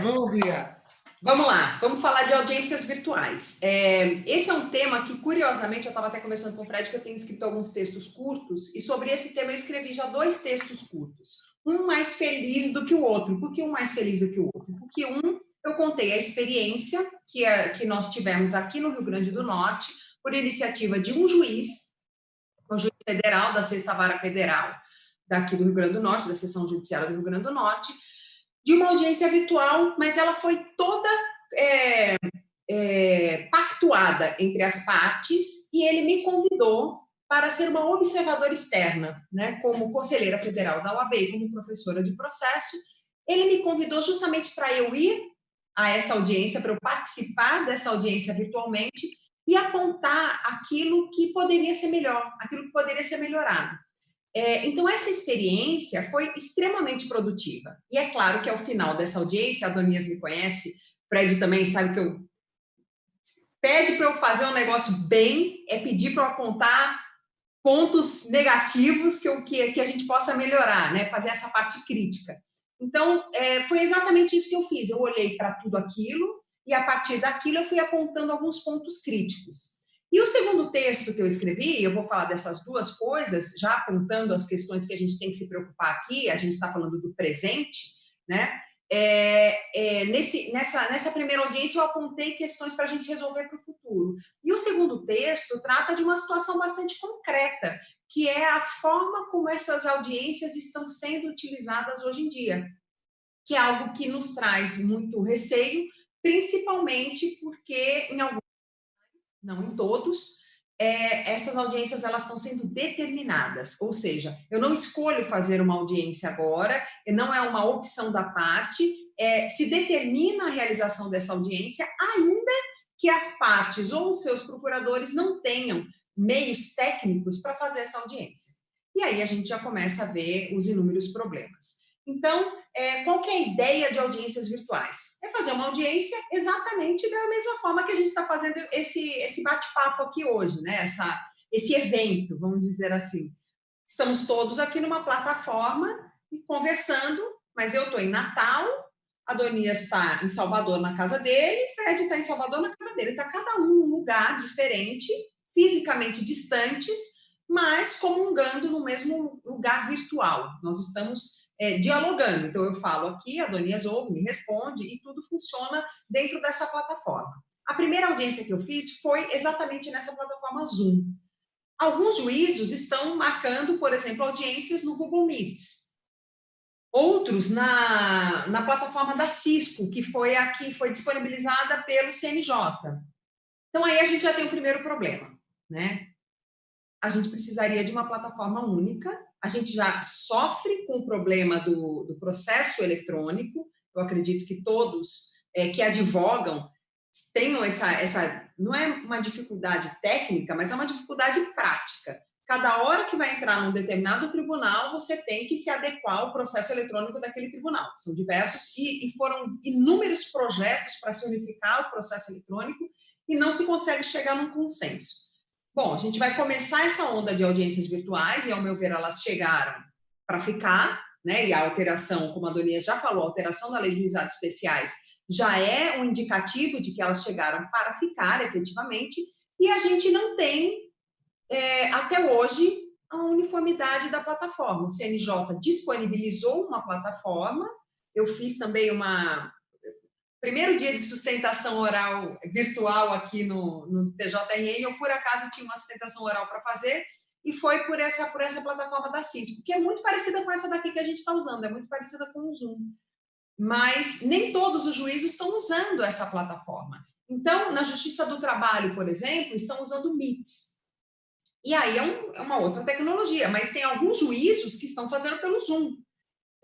Vamos, Bia. Vamos lá, vamos falar de audiências virtuais. Esse é um tema que, curiosamente, eu estava até conversando com o Fred, que eu tenho escrito alguns textos curtos, e sobre esse tema eu escrevi já 2 textos curtos. Um mais feliz do que o outro. Por que um mais feliz do que o outro? Porque eu contei a experiência que nós tivemos aqui no Rio Grande do Norte, por iniciativa de um juiz federal, da 6ª Vara Federal daqui do Rio Grande do Norte, da Seção Judiciária do Rio Grande do Norte, de uma audiência virtual, mas ela foi toda pactuada entre as partes, e ele me convidou para ser uma observadora externa, né, como conselheira federal da OAB, como professora de processo. Ele me convidou justamente para eu ir a essa audiência, para eu participar dessa audiência virtualmente e apontar aquilo que poderia ser melhor, aquilo que poderia ser melhorado. Então, essa experiência foi extremamente produtiva. E é claro que, ao final dessa audiência, a Adonias me conhece, Fred também sabe que eu... Pede para eu fazer um negócio bem, pedir para eu apontar pontos negativos que a gente possa melhorar, né? Fazer essa parte crítica. Então, foi exatamente isso que eu fiz. Eu olhei para tudo aquilo e, a partir daquilo, eu fui apontando alguns pontos críticos. E o segundo texto que eu escrevi, eu vou falar dessas 2 coisas, já apontando as questões que a gente tem que se preocupar aqui, a gente está falando do presente, né? nessa primeira audiência eu apontei questões para a gente resolver para o futuro. E o segundo texto trata de uma situação bastante concreta, que é a forma como essas audiências estão sendo utilizadas hoje em dia, que é algo que nos traz muito receio, principalmente porque em alguns, não em todos, essas audiências elas estão sendo determinadas, ou seja, eu não escolho fazer uma audiência agora, não é uma opção da parte, se determina a realização dessa audiência, ainda que as partes ou os seus procuradores não tenham meios técnicos para fazer essa audiência. E aí a gente já começa a ver os inúmeros problemas. Então, qual que é a ideia de audiências virtuais? É fazer uma audiência exatamente da mesma forma que a gente está fazendo esse bate-papo aqui hoje, né? Esse evento, vamos dizer assim. Estamos todos aqui numa plataforma e conversando, mas eu estou em Natal, Adonias está em Salvador na casa dele, Fred está em Salvador na casa dele. Está cada um num lugar diferente, fisicamente distantes, mas comungando no mesmo lugar virtual. Nós estamos dialogando. Então, eu falo aqui, a Adonias ouve, me responde, e tudo funciona dentro dessa plataforma. A primeira audiência que eu fiz foi exatamente nessa plataforma Zoom. Alguns juízos estão marcando, por exemplo, audiências no Google Meets. Outros na plataforma da Cisco, que foi a que foi disponibilizada pelo CNJ. Então, aí a gente já tem o primeiro problema, né? A gente precisaria de uma plataforma única, a gente já sofre com o problema do processo eletrônico, eu acredito que todos que advogam tenham não é uma dificuldade técnica, mas é uma dificuldade prática. Cada hora que vai entrar num determinado tribunal, você tem que se adequar ao processo eletrônico daquele tribunal. São diversos e foram inúmeros projetos para se unificar o processo eletrônico e não se consegue chegar num consenso. Bom, a gente vai começar essa onda de audiências virtuais e, ao meu ver, elas chegaram para ficar, né? E a alteração, como a Adonias já falou, a alteração da Lei de Juizados Especiais já é um indicativo de que elas chegaram para ficar, efetivamente, e a gente não tem, até hoje, a uniformidade da plataforma. O CNJ disponibilizou uma plataforma, eu fiz também primeiro dia de sustentação oral virtual aqui no TJRN, eu, por acaso, tinha uma sustentação oral para fazer, e foi por essa plataforma da Cisco, que é muito parecida com essa daqui que a gente está usando, é muito parecida com o Zoom. Mas nem todos os juízes estão usando essa plataforma. Então, na Justiça do Trabalho, por exemplo, estão usando Meets. E aí é uma outra tecnologia, mas tem alguns juízos que estão fazendo pelo Zoom.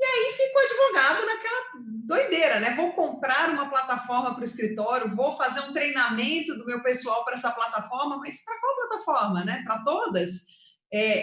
E aí fica o advogado naquela doideira, né? Vou comprar uma plataforma para o escritório, vou fazer um treinamento do meu pessoal para essa plataforma, mas para qual plataforma, né? Para todas?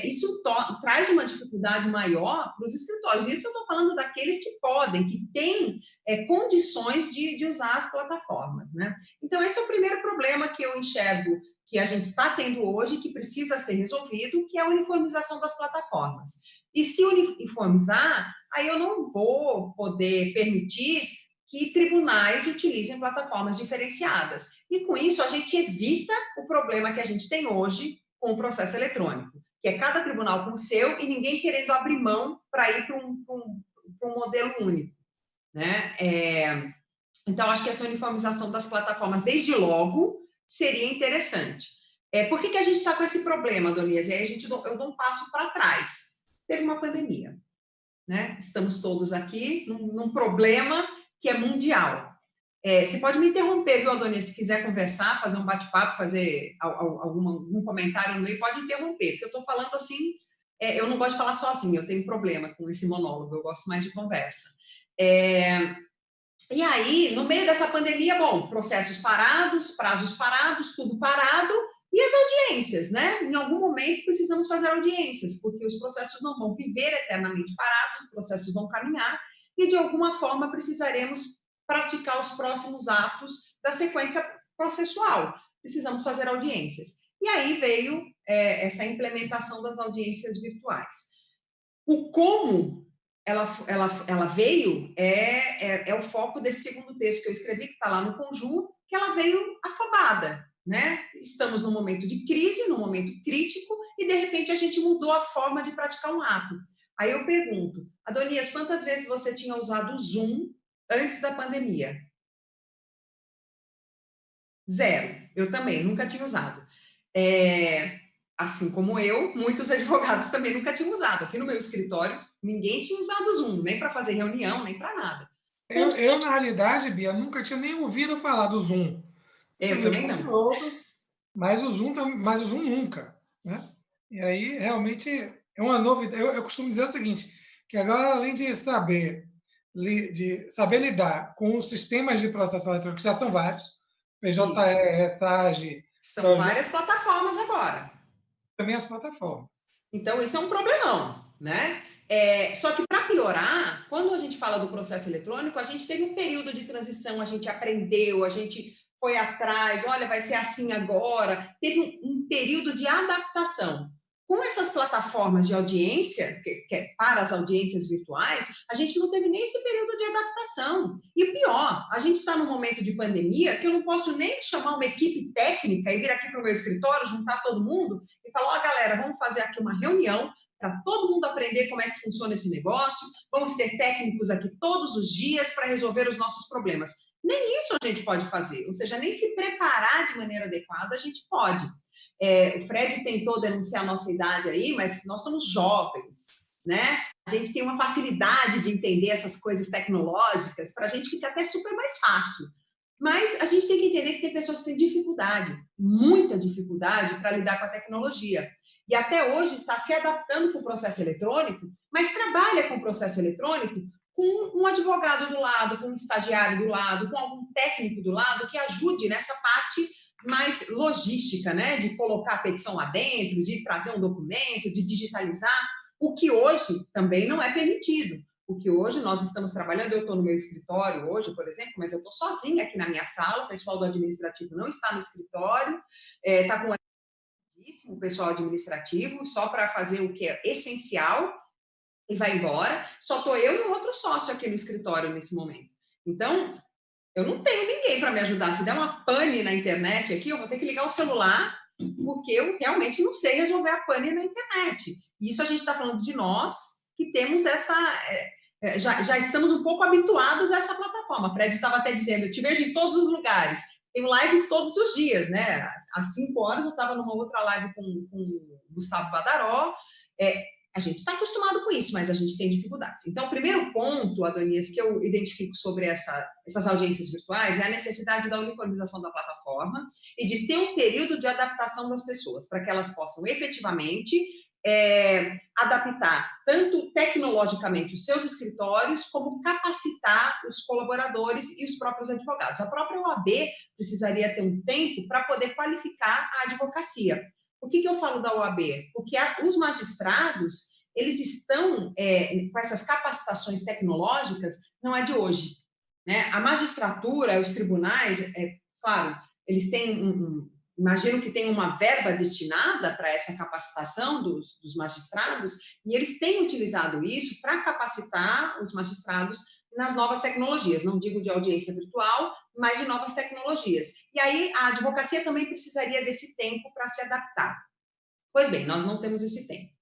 Isso traz uma dificuldade maior para os escritórios. Isso eu estou falando daqueles que podem, que têm condições de usar as plataformas, né? Então, esse é o primeiro problema que eu enxergo que a gente está tendo hoje, que precisa ser resolvido, que é a uniformização das plataformas. E se uniformizar, aí eu não vou poder permitir que tribunais utilizem plataformas diferenciadas. E com isso a gente evita o problema que a gente tem hoje com o processo eletrônico, que é cada tribunal com o seu e ninguém querendo abrir mão para ir para um modelo único, né? Então, acho que essa uniformização das plataformas, desde logo, seria interessante. Por que a gente está com esse problema, Adonias? E aí eu dou um passo para trás. Teve uma pandemia, né? Estamos todos aqui num problema que é mundial. Você pode me interromper, viu, Adonias? Se quiser conversar, fazer um bate-papo, fazer algum comentário no meio, pode interromper, porque eu estou falando assim, eu não gosto de falar sozinha, eu tenho problema com esse monólogo, eu gosto mais de conversa. E aí, no meio dessa pandemia, bom, processos parados, prazos parados, tudo parado, e as audiências, né? Em algum momento precisamos fazer audiências, porque os processos não vão viver eternamente parados, os processos vão caminhar, e de alguma forma precisaremos praticar os próximos atos da sequência processual. Precisamos fazer audiências. E aí veio essa implementação das audiências virtuais. O como ela veio é o foco desse segundo texto que eu escrevi, que está lá no Conjur, que ela veio afobada, né? Estamos num momento de crise, num momento crítico, e de repente a gente mudou a forma de praticar um ato. Aí eu pergunto, Adonias, quantas vezes você tinha usado o Zoom antes da pandemia. Zero. Eu também, nunca tinha usado. Assim como eu, muitos advogados também nunca tinham usado. Aqui no meu escritório, ninguém tinha usado o Zoom, nem para fazer reunião, nem para nada. Eu, na realidade, Bia, nunca tinha nem ouvido falar do Zoom. Eu Eu também tinha não. outros, mas o Zoom nunca, né? E aí, realmente, é uma novidade. Eu costumo dizer o seguinte, que agora, além de saber lidar com os sistemas de processo eletrônico, que já são vários, Isso. PJE, SAGE, São várias plataformas agora. também as plataformas. Então, isso é um problemão, né? Só que, para piorar, quando a gente fala do processo eletrônico, a gente teve um período de transição, a gente aprendeu, a gente foi atrás, olha, vai ser assim agora. Teve um período de adaptação. Com essas plataformas de audiência, que é para as audiências virtuais, a gente não teve nem esse período de adaptação. E pior, a gente está num momento de pandemia que eu não posso nem chamar uma equipe técnica e vir aqui para o meu escritório, juntar todo mundo e falar, ó, galera, vamos fazer aqui uma reunião para todo mundo aprender como é que funciona esse negócio, vamos ter técnicos aqui todos os dias para resolver os nossos problemas. Nem isso a gente pode fazer, ou seja, nem se preparar de maneira adequada a gente pode. O Fred tentou denunciar a nossa idade aí, mas nós somos jovens, né? A gente tem uma facilidade de entender essas coisas tecnológicas, para a gente fica até super mais fácil. Mas a gente tem que entender que tem pessoas que têm dificuldade, muita dificuldade para lidar com a tecnologia. E até hoje está se adaptando com o processo eletrônico, mas trabalha com o processo eletrônico com um advogado do lado, com um estagiário do lado, com algum técnico do lado que ajude nessa parte mais logística, né? De colocar a petição lá dentro, de trazer um documento, de digitalizar, o que hoje também não é permitido. O que hoje nós estamos trabalhando, eu estou no meu escritório hoje, por exemplo, mas eu estou sozinha aqui na minha sala, o pessoal do administrativo não está no escritório, está com o pessoal administrativo, só para fazer o que é essencial, e vai embora. Só estou eu e um outro sócio aqui no escritório nesse momento. Então, eu não tenho ninguém para me ajudar. Se der uma pane na internet aqui, eu vou ter que ligar o celular, porque eu realmente não sei resolver a pane na internet. E isso a gente está falando de nós, que temos essa... já estamos um pouco habituados a essa plataforma. A Fred estava até dizendo, eu te vejo em todos os lugares. Tenho lives todos os dias, né? Às 5 horas eu estava numa outra live com o Gustavo Badaró. A gente está acostumado com isso, mas a gente tem dificuldades. Então, o primeiro ponto, Adonias, que eu identifico sobre essas audiências virtuais é a necessidade da uniformização da plataforma e de ter um período de adaptação das pessoas, para que elas possam efetivamente adaptar tanto tecnologicamente os seus escritórios, como capacitar os colaboradores e os próprios advogados. A própria OAB precisaria ter um tempo para poder qualificar a advocacia. Por que eu falo da OAB? Porque os magistrados, eles estão com essas capacitações tecnológicas, não é de hoje, né? A magistratura, os tribunais, claro, eles têm imagino que tem uma verba destinada para essa capacitação dos magistrados, e eles têm utilizado isso para capacitar os magistrados nas novas tecnologias, não digo de audiência virtual, mas de novas tecnologias. E aí a advocacia também precisaria desse tempo para se adaptar. Pois bem, nós não temos esse tempo.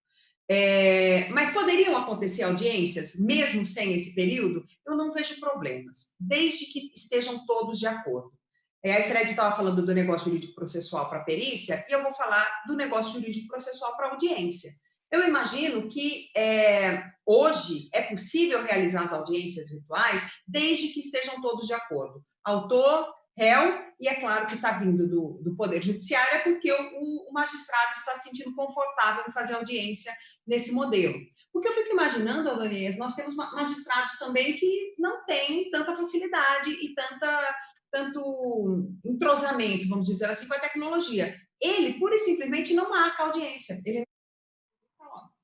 Mas poderiam acontecer audiências, mesmo sem esse período? Eu não vejo problemas, desde que estejam todos de acordo. Aí Fred estava falando do negócio jurídico processual para perícia, e eu vou falar do negócio jurídico processual para audiência. Eu imagino que hoje é possível realizar as audiências virtuais desde que estejam todos de acordo. Autor, réu, e é claro que está vindo do Poder Judiciário, é porque o magistrado está se sentindo confortável em fazer audiência nesse modelo. Porque eu fico imaginando, Adonias, nós temos magistrados também que não têm tanta facilidade e tanto entrosamento, vamos dizer assim, com a tecnologia. Ele, pura e simplesmente, não marca a audiência. Ele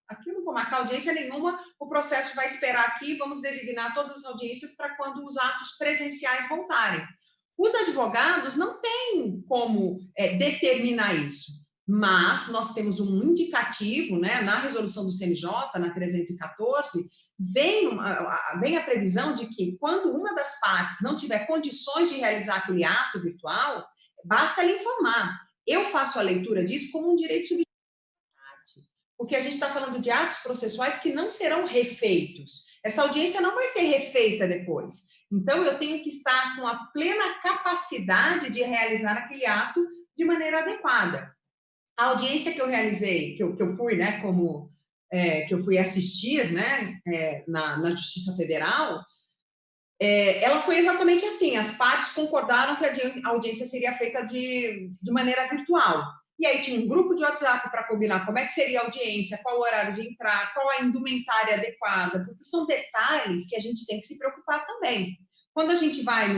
aqui eu não vou marcar audiência nenhuma, o processo vai esperar aqui, vamos designar todas as audiências para quando os atos presenciais voltarem. Os advogados não têm como determinar isso, mas nós temos um indicativo, né, na resolução do CNJ, na 314, vem a previsão de que quando uma das partes não tiver condições de realizar aquele ato virtual, basta lhe informar. Eu faço a leitura disso como um direito subjetivo, porque a gente está falando de atos processuais que não serão refeitos. Essa audiência não vai ser refeita depois. Então, eu tenho que estar com a plena capacidade de realizar aquele ato de maneira adequada. A audiência que eu realizei, que eu fui, né, que eu fui assistir, né, na Justiça Federal, ela foi exatamente assim, as partes concordaram que a audiência seria feita de maneira virtual. E aí tinha um grupo de WhatsApp para combinar como é que seria a audiência, qual o horário de entrar, qual a indumentária adequada, porque são detalhes que a gente tem que se preocupar também. Quando a gente vai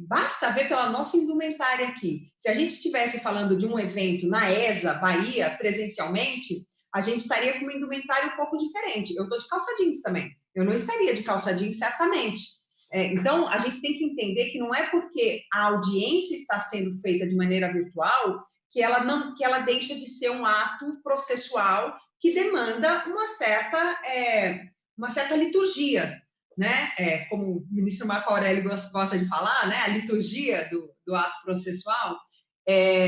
basta ver pela nossa indumentária aqui. Se a gente estivesse falando de um evento na ESA, Bahia, presencialmente, a gente estaria com uma indumentária um pouco diferente. Eu estou de calça jeans também. Eu não estaria de calça jeans, certamente. Então, a gente tem que entender que não é porque a audiência está sendo feita de maneira virtual que ela deixa de ser um ato processual que demanda uma certa liturgia, né? Como o ministro Marco Aurélio gosta de falar, né? A liturgia do ato processual.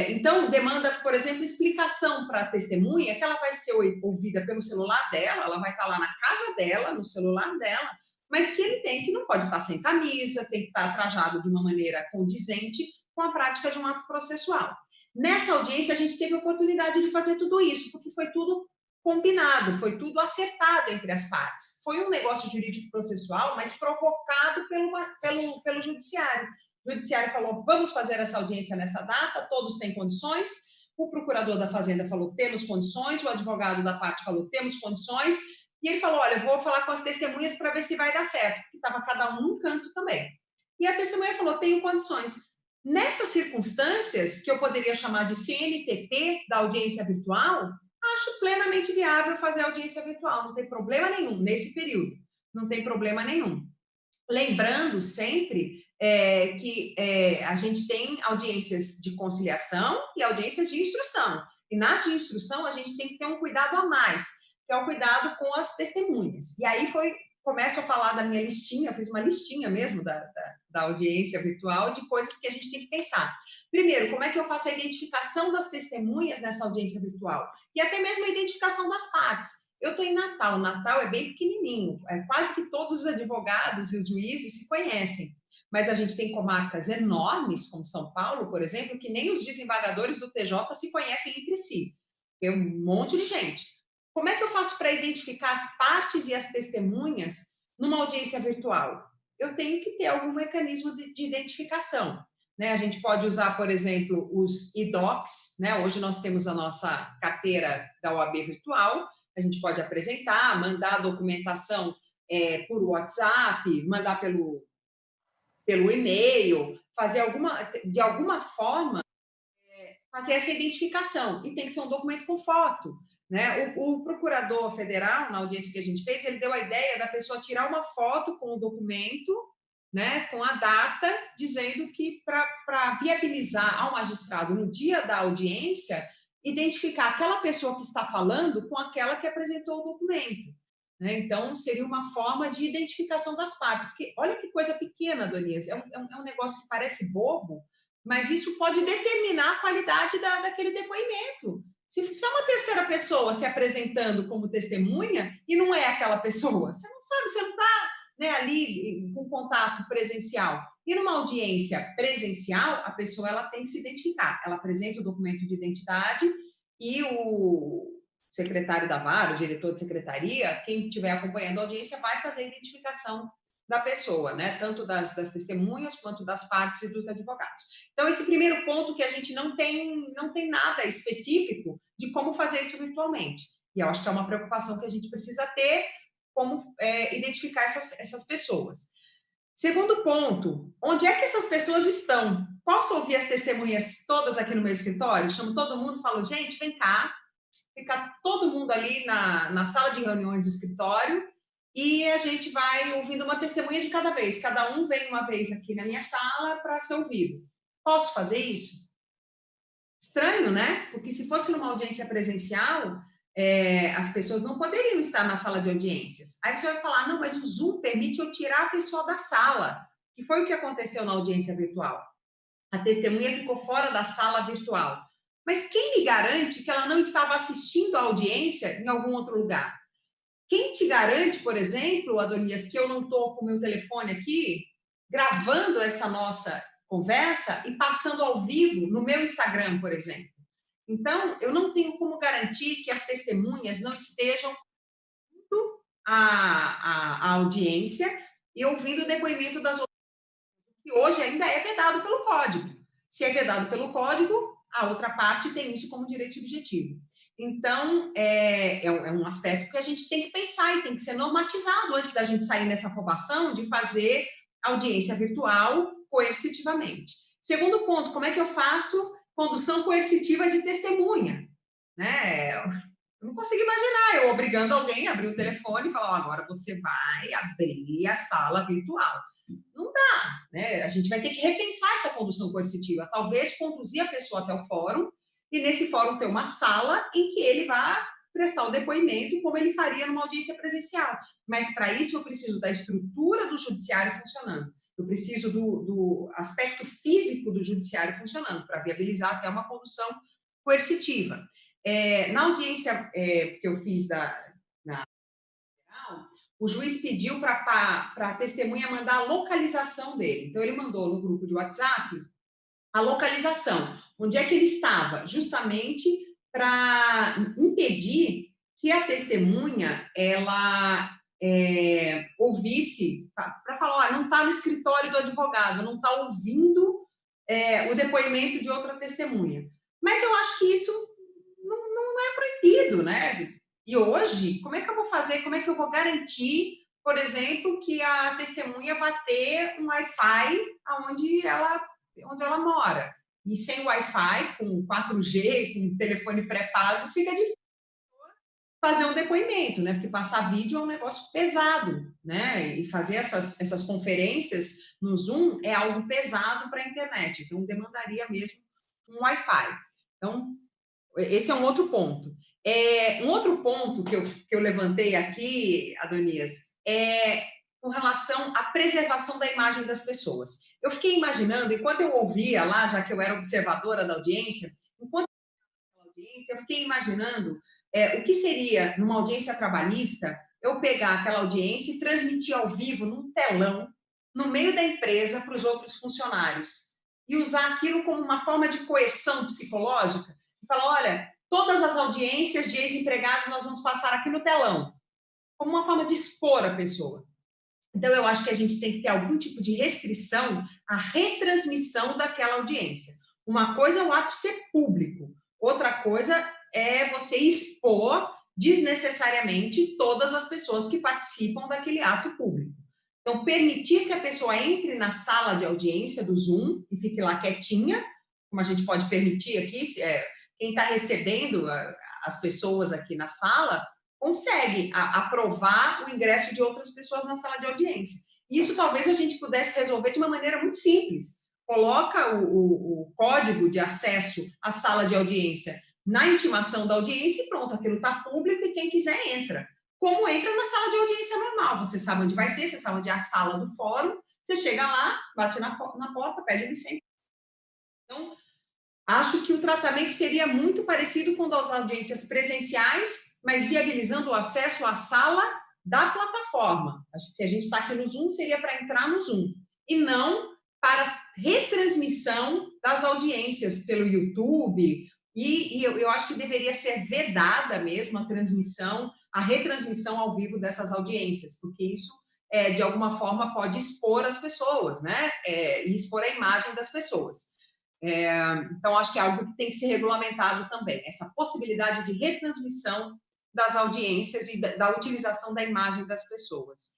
Então, demanda, por exemplo, explicação para a testemunha, que ela vai ser ouvida pelo celular dela, ela vai estar lá na casa dela, no celular dela, mas que não pode estar sem camisa, tem que estar trajado de uma maneira condizente com a prática de um ato processual. Nessa audiência, a gente teve a oportunidade de fazer tudo isso, porque foi tudo combinado, foi tudo acertado entre as partes. Foi um negócio jurídico processual, mas provocado pelo judiciário. O judiciário falou, vamos fazer essa audiência nessa data, todos têm condições. O procurador da Fazenda falou, temos condições. O advogado da parte falou, temos condições. E ele falou, olha, eu vou falar com as testemunhas para ver se vai dar certo, porque estava cada um num canto também. E a testemunha falou, tenho condições. Nessas circunstâncias, que eu poderia chamar de CNTP da audiência virtual, acho plenamente viável fazer audiência virtual, não tem problema nenhum nesse período, não tem problema nenhum. Lembrando sempre que a gente tem audiências de conciliação e audiências de instrução. E nas de instrução, a gente tem que ter um cuidado a mais, que é o cuidado com as testemunhas. E aí começo a falar da minha listinha, fiz uma listinha mesmo da audiência virtual de coisas que a gente tem que pensar. Primeiro, como é que eu faço a identificação das testemunhas nessa audiência virtual? E até mesmo a identificação das partes. Eu estou em Natal, Natal é bem pequenininho, quase que todos os advogados e os juízes se conhecem. Mas a gente tem comarcas enormes, como São Paulo, por exemplo, que nem os desembargadores do TJ se conhecem entre si. Tem um monte de gente. Como é que eu faço para identificar as partes e as testemunhas numa audiência virtual? Eu tenho que ter algum mecanismo de identificação. Né? A gente pode usar, por exemplo, os e-docs. Né? Hoje nós temos a nossa carteira da OAB virtual. A gente pode apresentar, mandar a documentação por WhatsApp, mandar pelo e-mail, fazer de alguma forma fazer essa identificação. E tem que ser um documento com foto. Né? O procurador federal, na audiência que a gente fez, ele deu a ideia da pessoa tirar uma foto com o documento, né, com a data, dizendo que para viabilizar ao magistrado, no dia da audiência, identificar aquela pessoa que está falando com aquela que apresentou o documento. Né? Então, seria uma forma de identificação das partes. Porque, olha que coisa pequena, Donias, é um negócio que parece bobo, mas isso pode determinar a qualidade daquele depoimento. Se é uma terceira pessoa se apresentando como testemunha e não é aquela pessoa, você não sabe, você não está ali com contato presencial. E numa audiência presencial, a pessoa ela tem que se identificar. Ela apresenta o documento de identidade e o secretário da vara, o diretor de secretaria, quem estiver acompanhando a audiência, vai fazer a identificação da pessoa, né? Tanto das testemunhas quanto das partes e dos advogados. Então, esse primeiro ponto que a gente não tem nada específico de como fazer isso virtualmente. E eu acho que é uma preocupação que a gente precisa ter, como identificar essas pessoas. Segundo ponto, onde é que essas pessoas estão? Posso ouvir as testemunhas todas aqui no meu escritório? Chamo todo mundo, falo, gente, vem cá. Fica todo mundo ali na sala de reuniões do escritório e a gente vai ouvindo uma testemunha de cada vez. Cada um vem uma vez aqui na minha sala para ser ouvido. Posso fazer isso? Estranho, né? Porque se fosse numa audiência presencial, as pessoas não poderiam estar na sala de audiências. Aí você vai falar, não, mas o Zoom permite eu tirar a pessoa da sala, que foi o que aconteceu na audiência virtual. A testemunha ficou fora da sala virtual. Mas quem me garante que ela não estava assistindo a audiência em algum outro lugar? Quem te garante, por exemplo, Adonias, que eu não estou com o meu telefone aqui gravando essa nossa conversa e passando ao vivo no meu Instagram, por exemplo. Então, eu não tenho como garantir que as testemunhas não estejam ouvindo a audiência e ouvindo o depoimento das outras, que hoje ainda é vedado pelo Código. Se é vedado pelo Código, a outra parte tem isso como direito subjetivo. Então, é um aspecto que a gente tem que pensar e tem que ser normatizado antes da gente sair nessa aprovação de fazer audiência virtual coercitivamente. Segundo ponto, como é que eu faço condução coercitiva de testemunha? Né? Eu não consigo imaginar eu obrigando alguém a abrir o telefone e falar, agora você vai abrir a sala virtual. Não dá, né? A gente vai ter que repensar essa condução coercitiva. Talvez conduzir a pessoa até o fórum e nesse fórum ter uma sala em que ele vá prestar o depoimento como ele faria numa audiência presencial. Mas, para isso, eu preciso da estrutura do judiciário funcionando. Eu preciso do aspecto físico do judiciário funcionando para viabilizar até uma condução coercitiva. Na audiência que eu fiz o juiz pediu para a testemunha mandar a localização dele. Então, ele mandou no grupo de WhatsApp a localização, onde é que ele estava, justamente para impedir que a testemunha, ela ouvisse, para falar, não está no escritório do advogado, não está ouvindo o depoimento de outra testemunha. Mas eu acho que isso não é proibido, né? E hoje, como é que eu vou fazer, como é que eu vou garantir, por exemplo, que a testemunha vai ter um Wi-Fi onde ela mora? E sem Wi-Fi, com 4G, com telefone pré-pago, fica difícil fazer um depoimento, né? Porque passar vídeo é um negócio pesado, né? E fazer essas conferências no Zoom é algo pesado para a internet. Então, demandaria mesmo um Wi-Fi. Então, esse é um outro ponto. Um outro ponto que eu levantei aqui, Adonias, é com relação à preservação da imagem das pessoas. Eu fiquei imaginando, enquanto eu ouvia lá, já que eu era observadora da audiência, eu fiquei imaginando o que seria, numa audiência trabalhista, eu pegar aquela audiência e transmitir ao vivo, num telão, no meio da empresa, para os outros funcionários. E usar aquilo como uma forma de coerção psicológica. E falar, olha, todas as audiências de ex-empregados nós vamos passar aqui no telão. Como uma forma de expor a pessoa. Então, eu acho que a gente tem que ter algum tipo de restrição à retransmissão daquela audiência. Uma coisa é o ato ser público. Outra coisa é você expor desnecessariamente todas as pessoas que participam daquele ato público. Então, permitir que a pessoa entre na sala de audiência do Zoom e fique lá quietinha, como a gente pode permitir aqui, quem está recebendo as pessoas aqui na sala consegue aprovar o ingresso de outras pessoas na sala de audiência. Isso talvez a gente pudesse resolver de uma maneira muito simples. Coloca o código de acesso à sala de audiência na intimação da audiência e pronto, aquilo está público e quem quiser entra. Como entra na sala de audiência normal. Você sabe onde vai ser, você sabe onde é a sala do fórum, você chega lá, bate na porta, pede licença. Então, acho que o tratamento seria muito parecido com as audiências presenciais, mas viabilizando o acesso à sala da plataforma. Se a gente está aqui no Zoom, seria para entrar no Zoom, e não para retransmissão das audiências pelo YouTube, e eu acho que deveria ser vedada mesmo a retransmissão ao vivo dessas audiências, porque isso, de alguma forma, pode expor as pessoas, né? E expor a imagem das pessoas. Então, acho que é algo que tem que ser regulamentado também, essa possibilidade de retransmissão das audiências e da utilização da imagem das pessoas.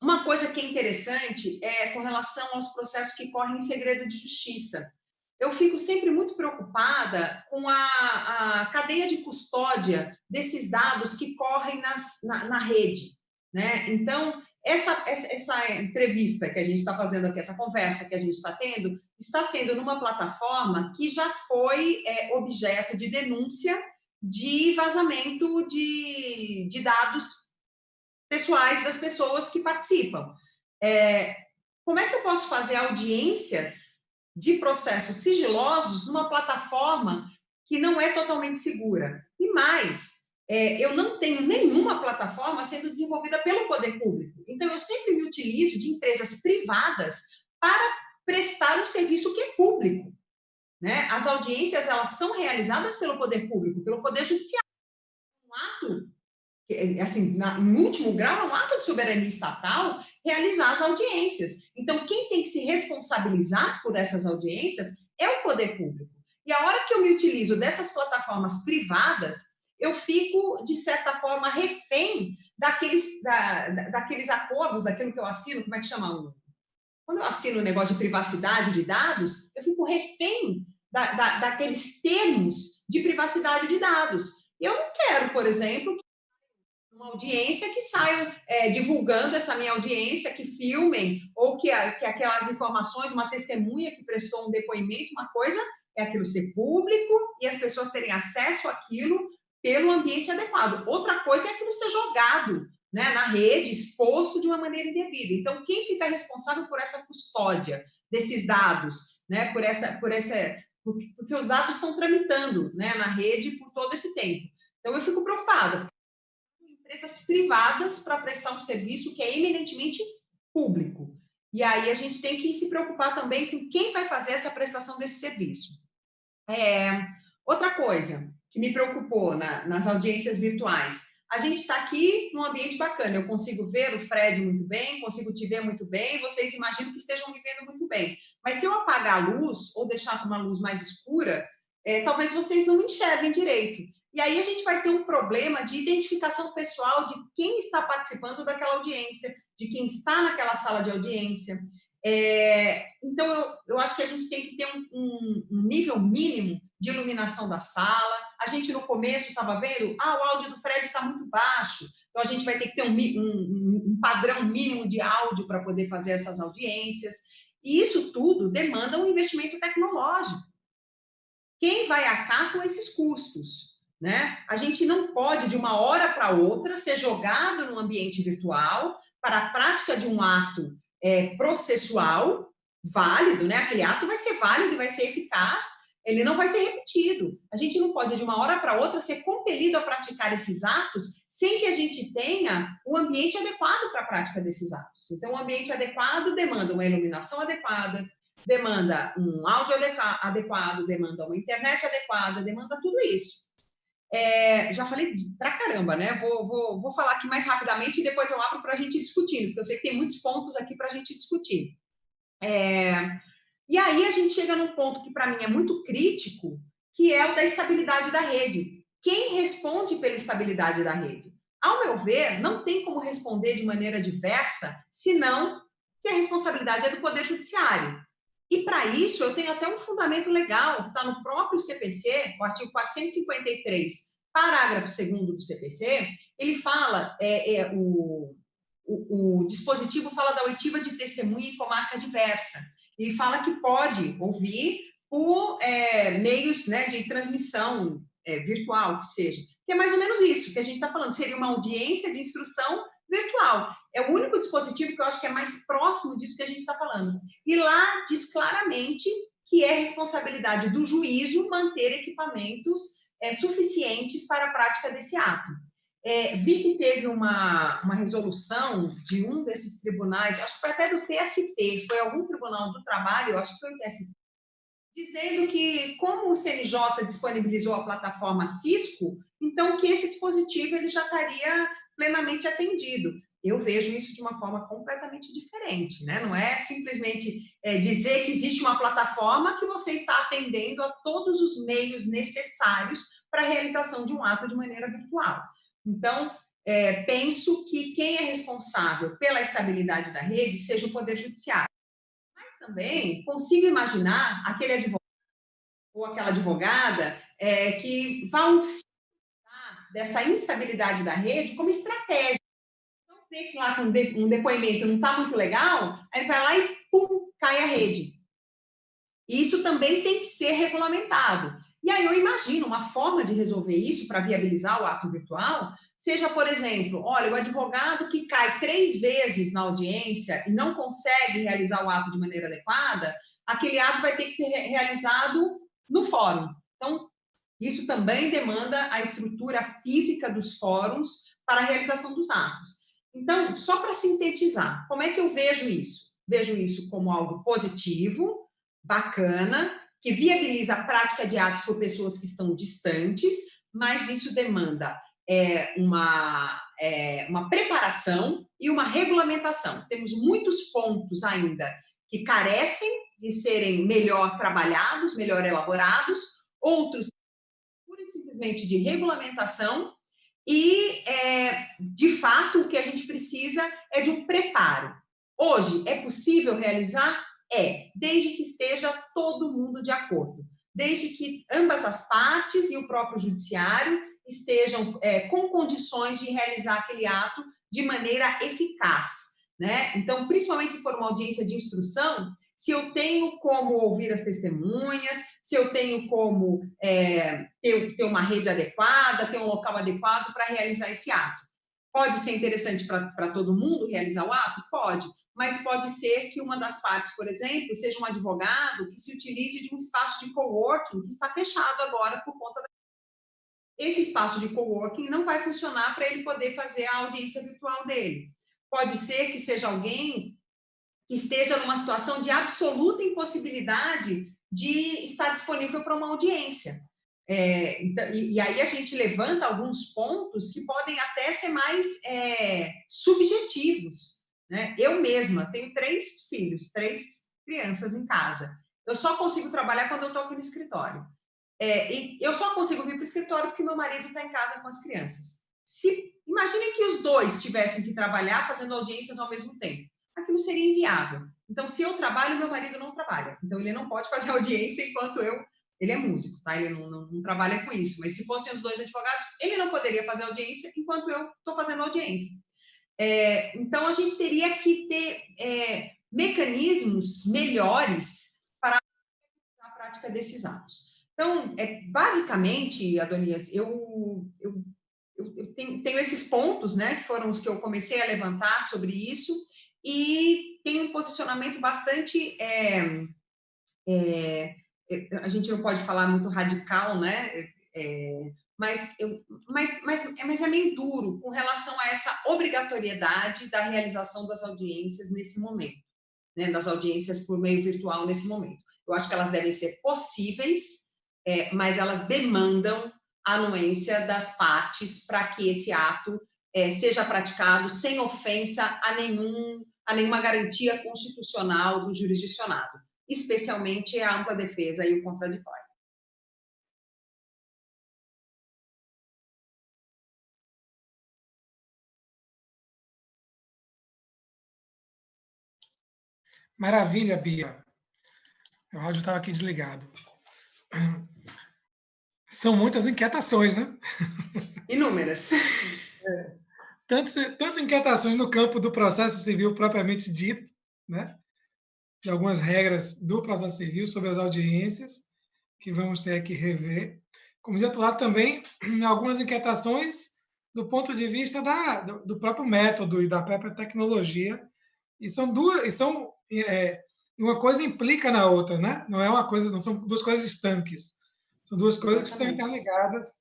Uma coisa que é interessante é com relação aos processos que correm em segredo de justiça. Eu fico sempre muito preocupada com a cadeia de custódia desses dados que correm na rede, né? Então, essa entrevista que a gente está fazendo aqui, essa conversa que a gente está tendo, está sendo numa plataforma que já foi objeto de denúncia de vazamento de dados pessoais das pessoas que participam. Como é que eu posso fazer audiências de processos sigilosos numa plataforma que não é totalmente segura? E mais, eu não tenho nenhuma plataforma sendo desenvolvida pelo poder público. Então, Então, eu sempre me utilizo de empresas privadas para prestar um serviço que é público, né? As audiências, elas são realizadas pelo poder público, pelo poder judiciário. Um ato, assim, em último grau, é um ato de soberania estatal realizar as audiências. Então, quem tem que se responsabilizar por essas audiências é o poder público. E a hora que eu me utilizo dessas plataformas privadas, eu fico, de certa forma, refém daqueles acordos, daquilo que eu assino, como é que chama? Quando eu assino um negócio de privacidade de dados, eu fico refém daqueles termos de privacidade de dados. Eu não quero, por exemplo, uma audiência que saiam divulgando essa minha audiência, que filmem, ou que aquelas informações, uma testemunha que prestou um depoimento, uma coisa, é aquilo ser público e as pessoas terem acesso àquilo pelo ambiente adequado. Outra coisa é aquilo ser jogado, né, na rede, exposto de uma maneira indevida. Então, quem fica responsável por essa custódia desses dados, né, porque os dados estão tramitando, né, na rede por todo esse tempo. Então, eu fico preocupada. Empresas privadas para prestar um serviço que é eminentemente público. E aí a gente tem que se preocupar também com quem vai fazer essa prestação desse serviço. Outra coisa que me preocupou nas audiências virtuais, a gente está aqui num ambiente bacana, eu consigo ver o Fred muito bem, consigo te ver muito bem, vocês imaginam que estejam me vendo muito bem. Mas se eu apagar a luz ou deixar com uma luz mais escura, talvez vocês não me enxerguem direito. E aí a gente vai ter um problema de identificação pessoal de quem está participando daquela audiência, de quem está naquela sala de audiência. Então, eu acho que a gente tem que ter um nível mínimo de iluminação da sala. A gente, no começo, estava vendo, o áudio do Fred está muito baixo, então a gente vai ter que ter um padrão mínimo de áudio para poder fazer essas audiências. E isso tudo demanda um investimento tecnológico. Quem vai arcar com esses custos? Né? A gente não pode, de uma hora para outra, ser jogado num ambiente virtual para a prática de um ato processual válido, né? Aquele ato vai ser válido e vai ser eficaz, ele não vai ser repetido. A gente não pode, de uma hora para outra, ser compelido a praticar esses atos sem que a gente tenha o ambiente adequado para a prática desses atos. Então, o ambiente adequado demanda uma iluminação adequada, demanda um áudio adequado, demanda uma internet adequada, demanda tudo isso. Já falei pra caramba, né? Vou falar aqui mais rapidamente e depois eu abro para a gente discutindo, porque eu sei que tem muitos pontos aqui para a gente discutir. E aí a gente chega num ponto que para mim é muito crítico, que é o da estabilidade da rede. Quem responde pela estabilidade da rede? Ao meu ver, não tem como responder de maneira diversa, senão que a responsabilidade é do Poder Judiciário. E, para isso, eu tenho até um fundamento legal, que está no próprio CPC, o artigo 453, parágrafo 2º do CPC, ele fala, o dispositivo fala da oitiva de testemunha em comarca diversa, e fala que pode ouvir por meios, né, de transmissão virtual, que seja. Que é mais ou menos isso que a gente está falando, seria uma audiência de instrução virtual. É o único dispositivo que eu acho que é mais próximo disso que a gente está falando. E lá diz claramente que é responsabilidade do juízo manter equipamentos suficientes para a prática desse ato. Vi que teve uma resolução de um desses tribunais, acho que foi até do TST, foi algum tribunal do trabalho, acho que foi o TST, dizendo que, como o CNJ disponibilizou a plataforma Cisco, então que esse dispositivo ele já estaria plenamente atendido. Eu vejo isso de uma forma completamente diferente, né? Não é simplesmente dizer que existe uma plataforma que você está atendendo a todos os meios necessários para a realização de um ato de maneira virtual. Então, penso que quem é responsável pela estabilidade da rede seja o Poder Judiciário. Mas também consigo imaginar aquele advogado ou aquela advogada que vai utilizar dessa instabilidade da rede como estratégia. Então, vê que lá com um depoimento não está muito legal, aí vai lá e pum, cai a rede. E isso também tem que ser regulamentado. E aí eu imagino uma forma de resolver isso para viabilizar o ato virtual, seja, por exemplo, olha, o advogado que cai 3 vezes na audiência e não consegue realizar o ato de maneira adequada, aquele ato vai ter que ser realizado no fórum. Então, isso também demanda a estrutura física dos fóruns para a realização dos atos. Então, só para sintetizar, como é que eu vejo isso? Vejo isso como algo positivo, bacana, que viabiliza a prática de atos por pessoas que estão distantes, mas isso demanda uma preparação e uma regulamentação. Temos muitos pontos ainda que carecem de serem melhor trabalhados, melhor elaborados, outros pura e simplesmente de regulamentação e, de fato, o que a gente precisa é de um preparo. Hoje, é possível realizar? Desde que esteja todo mundo de acordo, desde que ambas as partes e o próprio judiciário estejam com condições de realizar aquele ato de maneira eficaz, né? Então, principalmente se for uma audiência de instrução, se eu tenho como ouvir as testemunhas, se eu tenho como ter uma rede adequada, ter um local adequado para realizar esse ato. Pode ser interessante para todo mundo realizar o ato? Pode, mas pode ser que uma das partes, por exemplo, seja um advogado que se utilize de um espaço de coworking que está fechado agora por conta da... Esse espaço de coworking não vai funcionar para ele poder fazer a audiência virtual dele. Pode ser que seja alguém que esteja numa situação de absoluta impossibilidade de estar disponível para uma audiência. E aí a gente levanta alguns pontos que podem até ser mais subjetivos, né? Eu mesma tenho 3 filhos, 3 crianças em casa. Eu só consigo trabalhar quando eu estou aqui no escritório. E eu só consigo vir para o escritório porque meu marido está em casa com as crianças. Imaginem que os dois tivessem que trabalhar fazendo audiências ao mesmo tempo. Aquilo seria inviável. Então, se eu trabalho, meu marido não trabalha. Então, ele não pode fazer audiência enquanto eu... Ele é músico, tá? Ele não trabalha com isso. Mas se fossem os 2 advogados, ele não poderia fazer audiência enquanto eu estou fazendo audiência. Então, a gente teria que ter mecanismos melhores para a prática desses atos. Então, basicamente, Adonias, eu tenho esses pontos, né, que foram os que eu comecei a levantar sobre isso, e tem um posicionamento bastante... a gente não pode falar muito radical, né? Mas é meio duro com relação a essa obrigatoriedade da realização das audiências nesse momento, né? Das audiências por meio virtual nesse momento. Eu acho que elas devem ser possíveis, mas elas demandam a anuência das partes para que esse ato seja praticado sem ofensa a nenhuma garantia constitucional do jurisdicionado, especialmente a ampla defesa e o contraditório. Maravilha, Bia. O áudio estava aqui desligado. São muitas inquietações, né? Inúmeras. Tanto inquietações no campo do processo civil propriamente dito, né? De algumas regras do processo civil sobre as audiências, que vamos ter que rever, como de outro lado também algumas inquietações do ponto de vista do próprio método e da própria tecnologia, e são uma coisa implica na outra, né? Não são 2 coisas estanques, são 2 coisas que estão interligadas,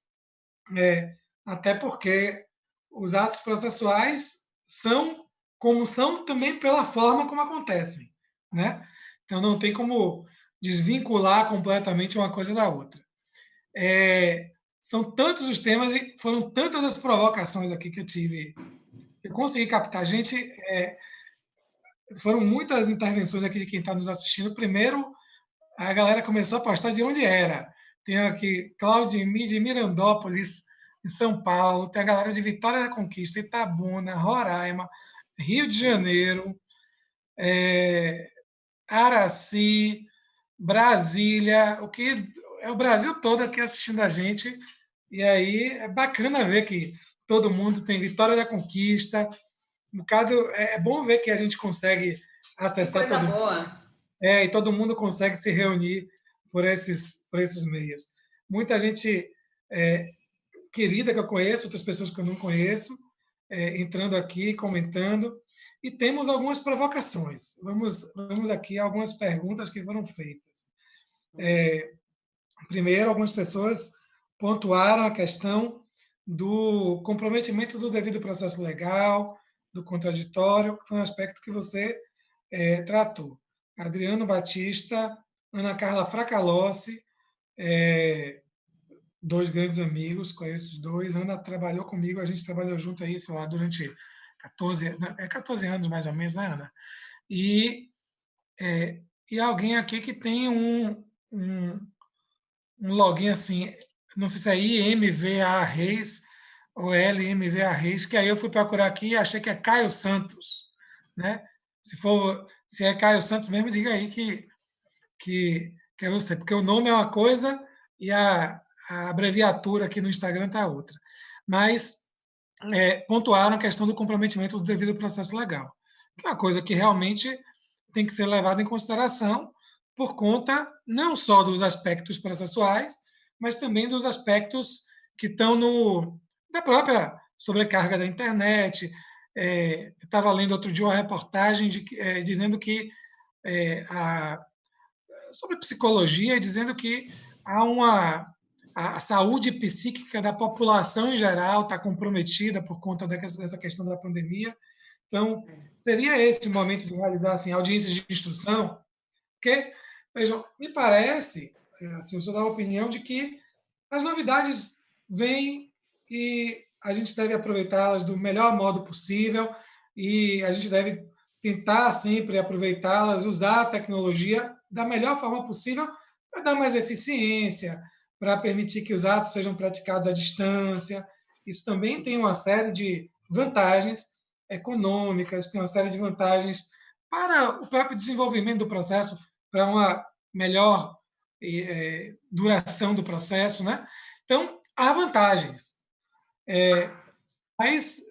até porque os atos processuais são como são também pela forma como acontecem, né? Então não tem como desvincular completamente uma coisa da outra. São tantos os temas e foram tantas as provocações aqui que eu consegui captar. Foram muitas intervenções aqui de quem está nos assistindo. Primeiro, a galera começou a postar de onde era. Tem aqui Claudemir de Mirandópolis, em São Paulo. Tem a galera de Vitória da Conquista, Itabuna, Roraima, Rio de Janeiro, Araci, Brasília, o Brasil todo aqui assistindo a gente. E aí é bacana ver que todo mundo tem Vitória da Conquista. Um bocado, é bom ver que a gente consegue acessar todo mundo. Boa. E todo mundo consegue se reunir por esses meios. Muita gente querida que eu conheço, outras pessoas que eu não conheço, entrando aqui, comentando. E temos algumas provocações. Vamos aqui a algumas perguntas que foram feitas. Primeiro, algumas pessoas pontuaram a questão do comprometimento do devido processo legal, do contraditório, que foi um aspecto que você tratou. Adriano Batista, Ana Carla Fracalossi, dois grandes amigos, conheço os dois. Ana trabalhou comigo, a gente trabalhou junto aí, sei lá, durante 14 anos mais ou menos, né, Ana? E, e alguém aqui que tem um login assim, não sei se é IMVA Reis ou LMVA Reis, que aí eu fui procurar aqui e achei que é Caio Santos, né? Se é Caio Santos mesmo, diga aí que é você, porque o nome é uma coisa e a abreviatura aqui no Instagram está outra. Mas pontuaram a questão do comprometimento do devido processo legal, que é uma coisa que realmente tem que ser levada em consideração por conta não só dos aspectos processuais, mas também dos aspectos que estão da própria sobrecarga da internet. Eu estava lendo outro dia uma reportagem dizendo que sobre psicologia, dizendo que a saúde psíquica da população em geral está comprometida por conta dessa questão da pandemia. Então, seria esse o momento de realizar assim, audiências de instrução, porque, vejam, me parece, assim, eu sou da opinião de que as novidades vêm e a gente deve aproveitá-las do melhor modo possível e a gente deve tentar sempre aproveitá-las, usar a tecnologia da melhor forma possível para dar mais eficiência, para permitir que os atos sejam praticados à distância. Isso também tem uma série de vantagens econômicas, tem uma série de vantagens para o próprio desenvolvimento do processo, para uma melhor duração do processo, né? Então, há vantagens. Mas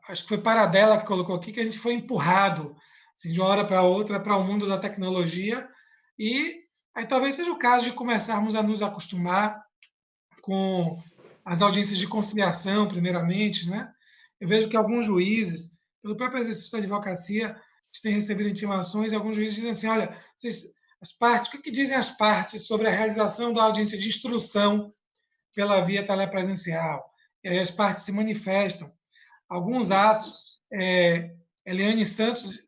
acho que foi Paradela que colocou aqui que a gente foi empurrado assim, de uma hora para outra para o mundo da tecnologia e aí talvez seja o caso de começarmos a nos acostumar com as audiências de conciliação, primeiramente, né? Eu vejo que alguns juízes, pelo próprio exercício da advocacia, têm recebido intimações e alguns juízes dizem assim, olha, as partes, o que dizem as partes sobre a realização da audiência de instrução pela via telepresencial? E aí as partes se manifestam. Alguns atos, Eliane Santos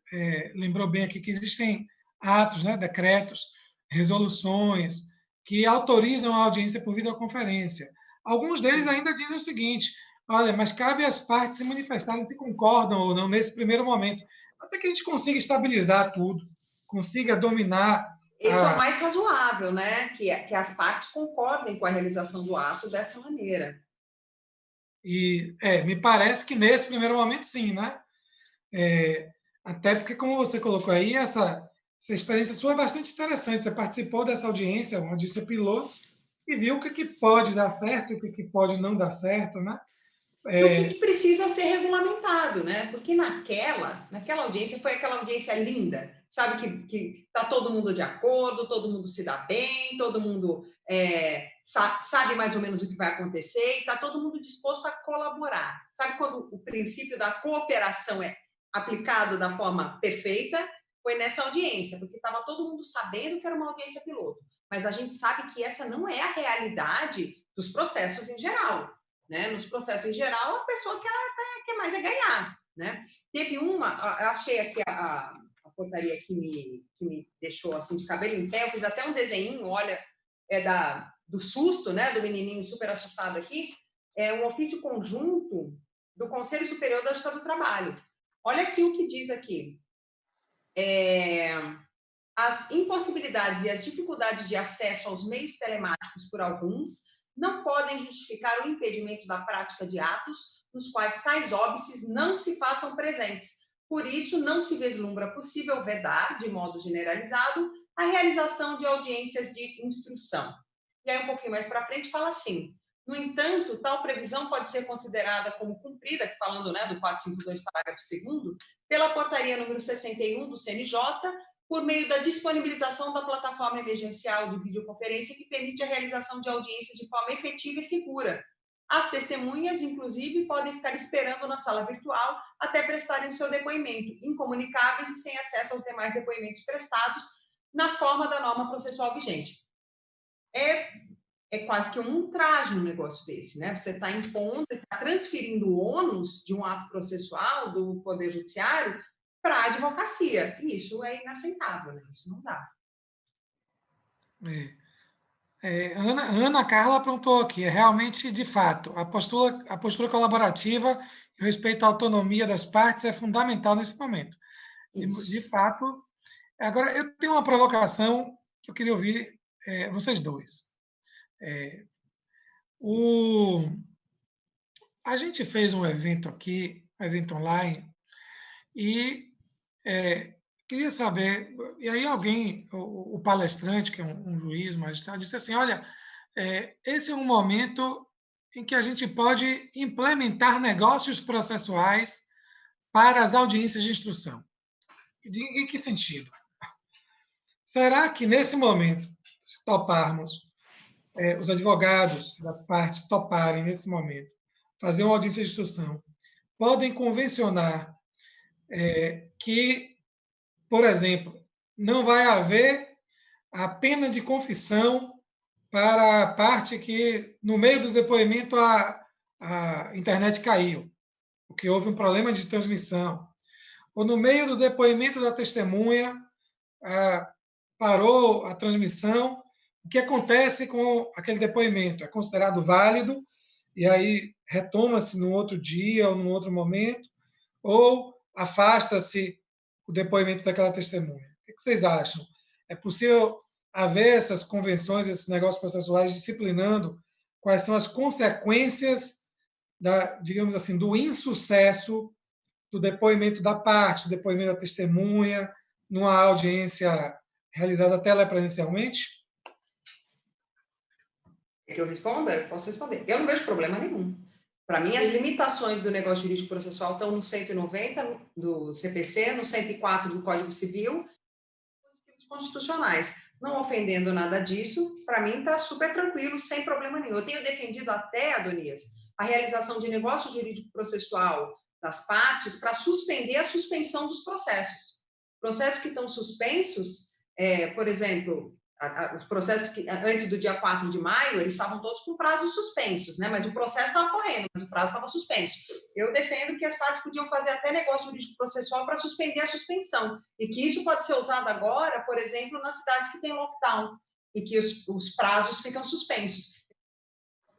lembrou bem aqui que existem atos, né, decretos, resoluções que autorizam a audiência por videoconferência. Alguns deles ainda dizem o seguinte, olha, mas cabe às partes se manifestarem se concordam ou não nesse primeiro momento, até que a gente consiga estabilizar tudo, consiga dominar. Esse é o mais razoável, né? Que as partes concordem com a realização do ato dessa maneira. E me parece que nesse primeiro momento, sim, né? Até porque, como você colocou aí, essa experiência sua é bastante interessante. Você participou dessa audiência, uma audiência piloto, e viu o que pode dar certo e o que pode não dar certo, né? E o que precisa ser regulamentado, né? Porque naquela audiência foi aquela audiência linda, sabe que tá todo mundo de acordo, todo mundo se dá bem, todo mundo sabe mais ou menos o que vai acontecer e está todo mundo disposto a colaborar. Sabe quando o princípio da cooperação é aplicado da forma perfeita? Foi nessa audiência, porque estava todo mundo sabendo que era uma audiência piloto. Mas a gente sabe que essa não é a realidade dos processos em geral. Né? Nos processos em geral, a pessoa quer mais é ganhar. Né? Teve uma, eu achei aqui a portaria que me deixou assim de cabelo em pé, eu fiz até um desenho, olha, do susto, né, do menininho super assustado aqui, é um ofício conjunto do Conselho Superior da Justiça do Trabalho. Olha aqui o que diz aqui. As impossibilidades e as dificuldades de acesso aos meios telemáticos por alguns não podem justificar o impedimento da prática de atos nos quais tais óbices não se façam presentes. Por isso, não se vislumbra possível vedar, de modo generalizado, a realização de audiências de instrução. E aí, um pouquinho mais para frente, fala assim, no entanto, tal previsão pode ser considerada como cumprida, falando, né, do 452, parágrafo 2º, pela portaria número 61 do CNJ, por meio da disponibilização da plataforma emergencial de videoconferência que permite a realização de audiências de forma efetiva e segura. As testemunhas, inclusive, podem ficar esperando na sala virtual até prestarem o seu depoimento, incomunicáveis e sem acesso aos demais depoimentos prestados na forma da norma processual vigente. é quase que um ultraje um negócio desse, né? Você está impondo, está transferindo o ônus de um ato processual do Poder Judiciário para a advocacia. E isso é inaceitável, né? Isso não dá. Ana Carla apontou aqui, realmente, de fato, a postura colaborativa e o respeito à autonomia das partes é fundamental nesse momento. De fato. Agora, eu tenho uma provocação que eu queria ouvir vocês dois. A gente fez um evento aqui, um evento online, e queria saber, e aí alguém, o palestrante, que é um juiz, magistrado, disse assim, olha, esse é um momento em que a gente pode implementar negócios processuais para as audiências de instrução. Em que sentido? Será que, nesse momento, se toparmos, os advogados das partes toparem, nesse momento, fazer uma audiência de instrução, podem convencionar que, por exemplo, não vai haver a pena de confissão para a parte que, no meio do depoimento, a internet caiu, porque houve um problema de transmissão, ou no meio do depoimento da testemunha, parou a transmissão, o que acontece com aquele depoimento? É considerado válido e aí retoma-se no outro dia ou num outro momento, ou afasta-se o depoimento daquela testemunha? O que vocês acham? É possível haver essas convenções, esses negócios processuais disciplinando quais são as consequências digamos assim, do insucesso do depoimento da parte, do depoimento da testemunha, numa audiência realizada telepresencialmente? Quer que eu responda? Eu posso responder. Eu não vejo problema nenhum. Para mim, as limitações do negócio jurídico processual estão no 190 do CPC, no 104 do Código Civil, nos constitucionais. Não ofendendo nada disso, para mim está super tranquilo, sem problema nenhum. Eu tenho defendido até, Adonias, a realização de negócio jurídico processual das partes para suspender a suspensão dos processos. Processos que estão suspensos, por exemplo, os processos que antes do dia 4 de maio, eles estavam todos com prazos suspensos, né? Mas o processo estava correndo, mas o prazo estava suspenso. Eu defendo que as partes podiam fazer até negócio jurídico processual para suspender a suspensão, e que isso pode ser usado agora, por exemplo, nas cidades que têm lockdown, e que os prazos ficam suspensos.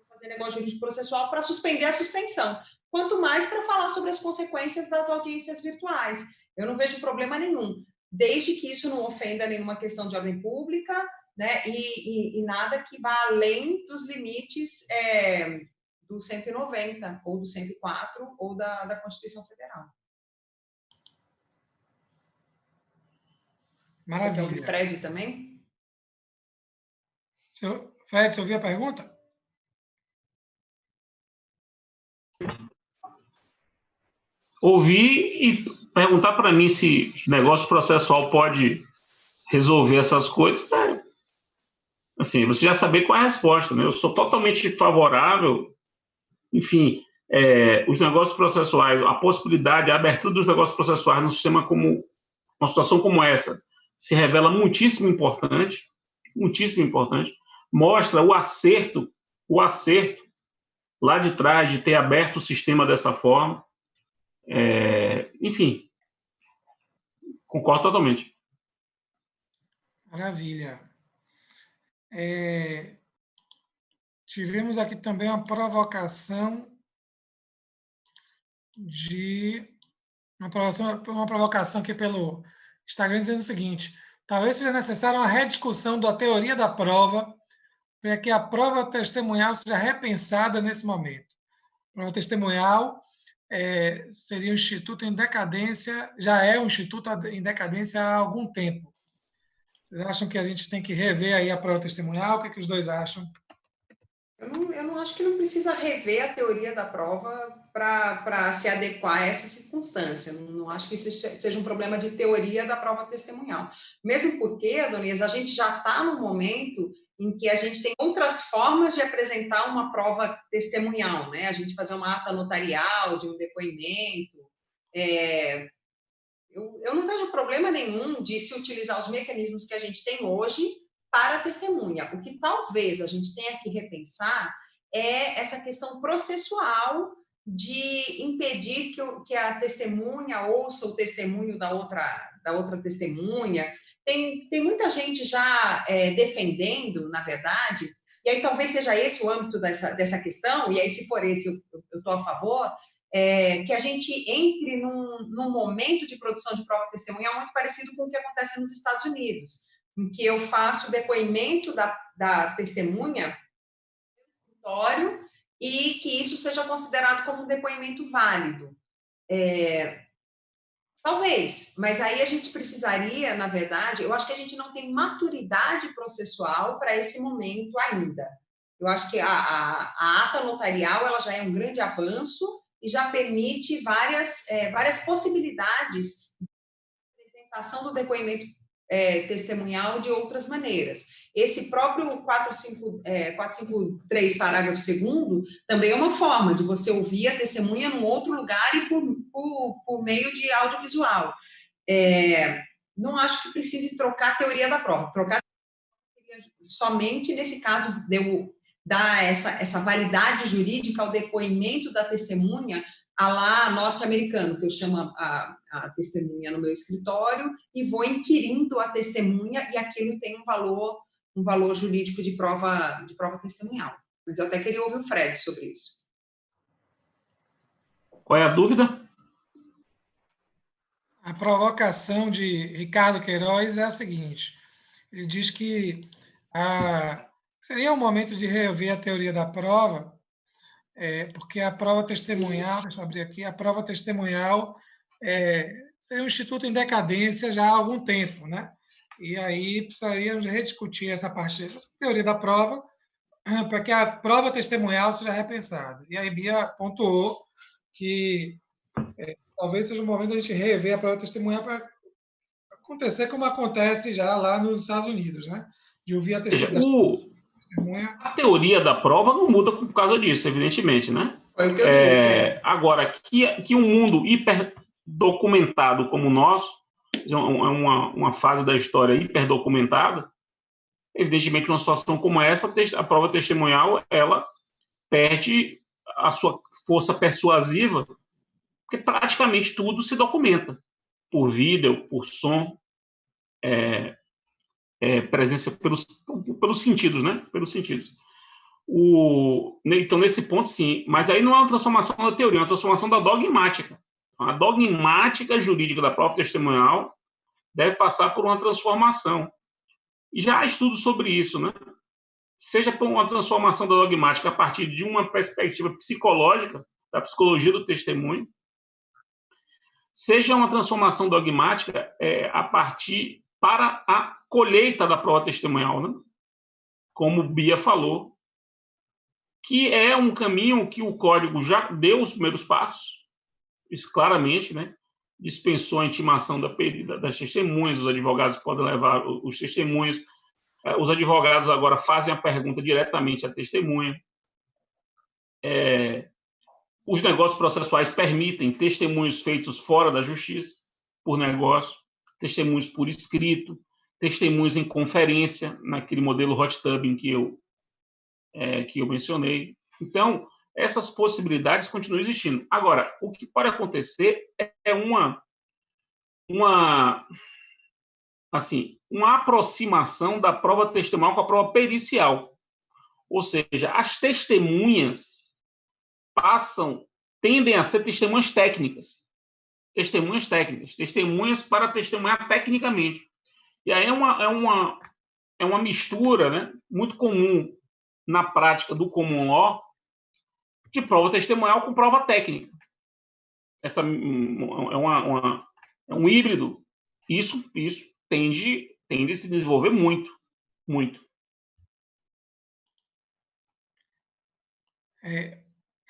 Fazer negócio jurídico processual para suspender a suspensão. Quanto mais para falar sobre as consequências das audiências virtuais. Eu não vejo problema nenhum, desde que isso não ofenda nenhuma questão de ordem pública, né, e nada que vá além dos limites do 190, ou do 104, ou da Constituição Federal. Maravilha. Quer ouvir Fred também? Fred, você ouviu a pergunta? Ouvir e perguntar para mim se negócio processual pode resolver essas coisas, assim, você já saber qual é a resposta, né? Eu sou totalmente favorável, enfim, os negócios processuais, a possibilidade, a abertura dos negócios processuais num sistema como uma situação como essa se revela muitíssimo importante, mostra o acerto lá de trás de ter aberto o sistema dessa forma. Enfim, concordo totalmente. Maravilha. Tivemos aqui também uma provocação uma provocação aqui pelo Instagram dizendo o seguinte: talvez seja necessária uma rediscussão da teoria da prova para que a prova testemunhal seja repensada nesse momento. A prova testemunhal seria um instituto em decadência, já é um instituto em decadência há algum tempo. Vocês acham que a gente tem que rever aí a prova testemunhal? O que os dois acham? Eu não acho que não precisa rever a teoria da prova para se adequar a essa circunstância. Não acho que isso seja um problema de teoria da prova testemunhal. Mesmo porque, Adonias, a gente já está num momento em que a gente tem outras formas de apresentar uma prova testemunhal, né? A gente fazer uma ata notarial de um depoimento. Eu não vejo problema nenhum de se utilizar os mecanismos que a gente tem hoje para a testemunha. O que talvez a gente tenha que repensar é essa questão processual de impedir que a testemunha ouça o testemunho da outra testemunha. Tem muita gente já defendendo, na verdade, e aí talvez seja esse o âmbito dessa questão, e aí se for esse eu estou a favor, que a gente entre num momento de produção de prova testemunhal muito parecido com o que acontece nos Estados Unidos, em que eu faço o depoimento da testemunha no escritório e que isso seja considerado como um depoimento válido. Talvez, mas aí a gente precisaria, na verdade, eu acho que a gente não tem maturidade processual para esse momento ainda. Eu acho que a ata notarial ela já é um grande avanço e já permite várias possibilidades de apresentação do depoimento testemunhal de outras maneiras. Esse próprio 453, parágrafo 2º, também é uma forma de você ouvir a testemunha num outro lugar e por meio de audiovisual. Não acho que precise trocar a teoria da prova. Trocar somente nesse caso de eu dar essa validade jurídica ao depoimento da testemunha à lá norte-americano, que eu chamo a testemunha no meu escritório e vou inquirindo a testemunha e aquilo tem um valor jurídico de prova testemunhal. Mas eu até queria ouvir o Fred sobre isso. Qual é a dúvida? A provocação de Ricardo Queiroz é a seguinte. Ele diz que seria um momento de rever a teoria da prova, porque a prova testemunhal, deixa eu abrir aqui, a prova testemunhal seria um instituto em decadência já há algum tempo, né? E aí precisaríamos rediscutir essa teoria da prova para que a prova testemunhal seja repensada. E aí Bia pontuou que talvez seja o momento de a gente rever a prova testemunhal para acontecer como acontece já lá nos Estados Unidos, né? De ouvir a testemunha. A teoria da prova não muda por causa disso, evidentemente, né? Foi o que eu disse. Agora, que um mundo hiperdocumentado como o nosso, uma fase da história hiperdocumentada, evidentemente, numa situação como essa, a prova testemunhal, ela perde a sua força persuasiva, porque praticamente tudo se documenta, por vídeo, por som, presença pelos sentidos, né? Pelos sentidos. Então, nesse ponto, sim. Mas aí não é uma transformação da teoria, é uma transformação da dogmática. A dogmática jurídica da prova testemunhal deve passar por uma transformação. E já há estudos sobre isso, né? Seja por uma transformação da dogmática a partir de uma perspectiva psicológica, da psicologia do testemunho, seja uma transformação dogmática a partir para a colheita da prova testemunhal, né? Como Bia falou, que é um caminho que o Código já deu os primeiros passos, isso claramente, né? Dispensou a intimação das testemunhas, os advogados podem levar os testemunhos, os advogados agora fazem a pergunta diretamente à testemunha. Os negócios processuais permitem testemunhos feitos fora da justiça, por negócio, testemunhos por escrito, testemunhos em conferência, naquele modelo hot tubbing que eu mencionei. Então, essas possibilidades continuam existindo. Agora, o que pode acontecer é uma aproximação da prova testemunhal com a prova pericial. Ou seja, as testemunhas tendem a ser testemunhas técnicas. Testemunhas para testemunhar tecnicamente. E aí é uma mistura, né, muito comum na prática do common law de prova testemunhal com prova técnica. Essa é um híbrido. Isso tende a se desenvolver muito, muito.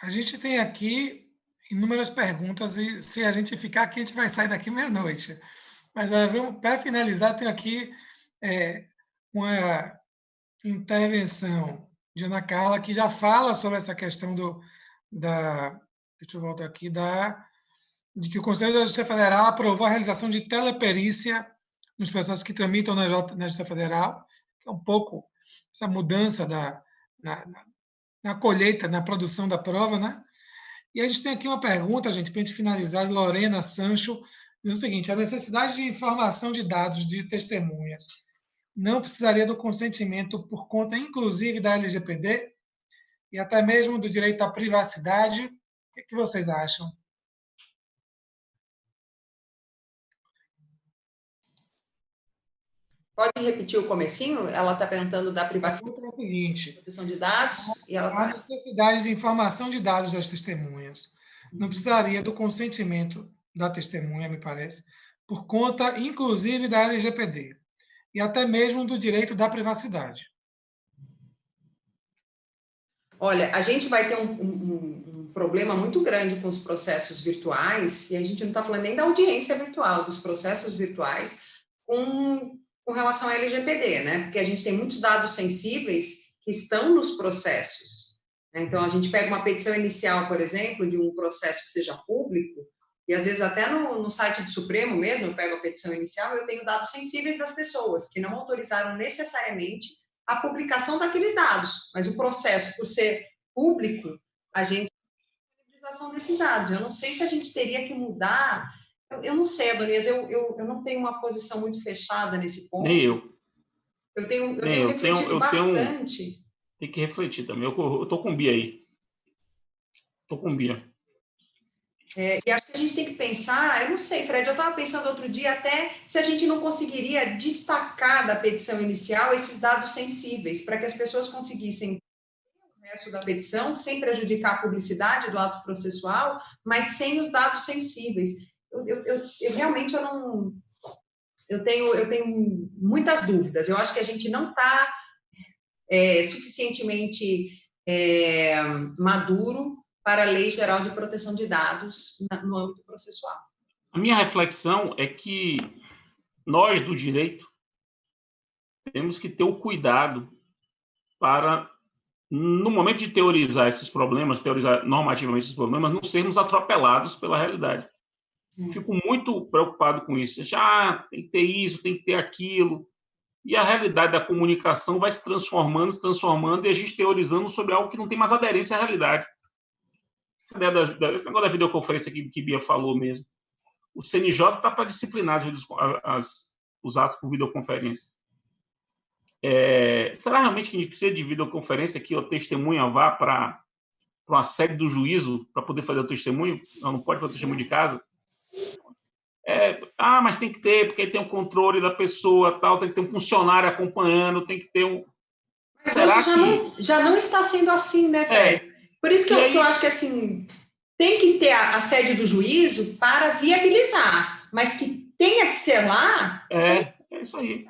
A gente tem aqui inúmeras perguntas e se a gente ficar aqui, a gente vai sair daqui meia-noite. Mas para finalizar, tenho aqui uma intervenção de Ana Carla, que já fala sobre essa questão deixa eu voltar aqui, de que o Conselho da Justiça Federal aprovou a realização de teleperícia nos processos que tramitam na Justiça Federal, que é um pouco essa mudança na colheita, na produção da prova, né? E a gente tem aqui uma pergunta, gente, para a gente finalizar, de Lorena Sancho, diz o seguinte: a necessidade de informação de dados de testemunhas não precisaria do consentimento por conta, inclusive, da LGPD e até mesmo do direito à privacidade? O que vocês acham? Pode repetir o comecinho? Ela está perguntando da privacidade, é o seguinte, proteção de dados, e ela a necessidade de informação de dados das testemunhas não precisaria do consentimento da testemunha, me parece, por conta, inclusive, da LGPD e até mesmo do direito da privacidade. Olha, a gente vai ter um problema muito grande com os processos virtuais, e a gente não está falando nem da audiência virtual, dos processos virtuais, com relação à LGPD, né? Porque a gente tem muitos dados sensíveis que estão nos processos. Né? Então, a gente pega uma petição inicial, por exemplo, de um processo que seja público, e às vezes até no site do Supremo mesmo, eu pego a petição inicial, eu tenho dados sensíveis das pessoas, que não autorizaram necessariamente a publicação daqueles dados, mas o processo, por ser público, a gente tem a utilização desses dados. Eu não sei se a gente teria que mudar, eu não sei, Adonias, eu não tenho uma posição muito fechada nesse ponto. Nem eu. Eu tenho refletido bastante. Tem que refletir também. Eu estou com Bia aí. Estou com Bia. E acho que a gente tem que pensar, eu não sei, Fred, eu estava pensando outro dia até se a gente não conseguiria destacar da petição inicial esses dados sensíveis, para que as pessoas conseguissem o resto da petição, sem prejudicar a publicidade do ato processual, mas sem os dados sensíveis. Eu realmente eu tenho muitas dúvidas. Eu acho que a gente não está suficientemente maduro para a Lei Geral de Proteção de Dados no âmbito processual. A minha reflexão é que nós, do direito, temos que ter o cuidado para, no momento de teorizar esses problemas, teorizar normativamente esses problemas, não sermos atropelados pela realidade. Fico muito preocupado com isso. Tem que ter isso, tem que ter aquilo. E a realidade da comunicação vai se transformando, e a gente teorizando sobre algo que não tem mais aderência à realidade. Esse negócio da videoconferência que Bia falou mesmo. O CNJ está para disciplinar os atos por videoconferência. Será realmente que a gente precisa de videoconferência que a testemunha vá para uma sede do juízo para poder fazer o testemunho? Não pode fazer o testemunho de casa? Mas tem que ter, porque tem um controle da pessoa, tal, tem que ter um funcionário acompanhando, tem que ter um... Mas será que já não está sendo assim, né, Fred? Por isso que eu acho que assim, tem que ter a sede do juízo para viabilizar, mas que tenha que ser lá... É isso aí.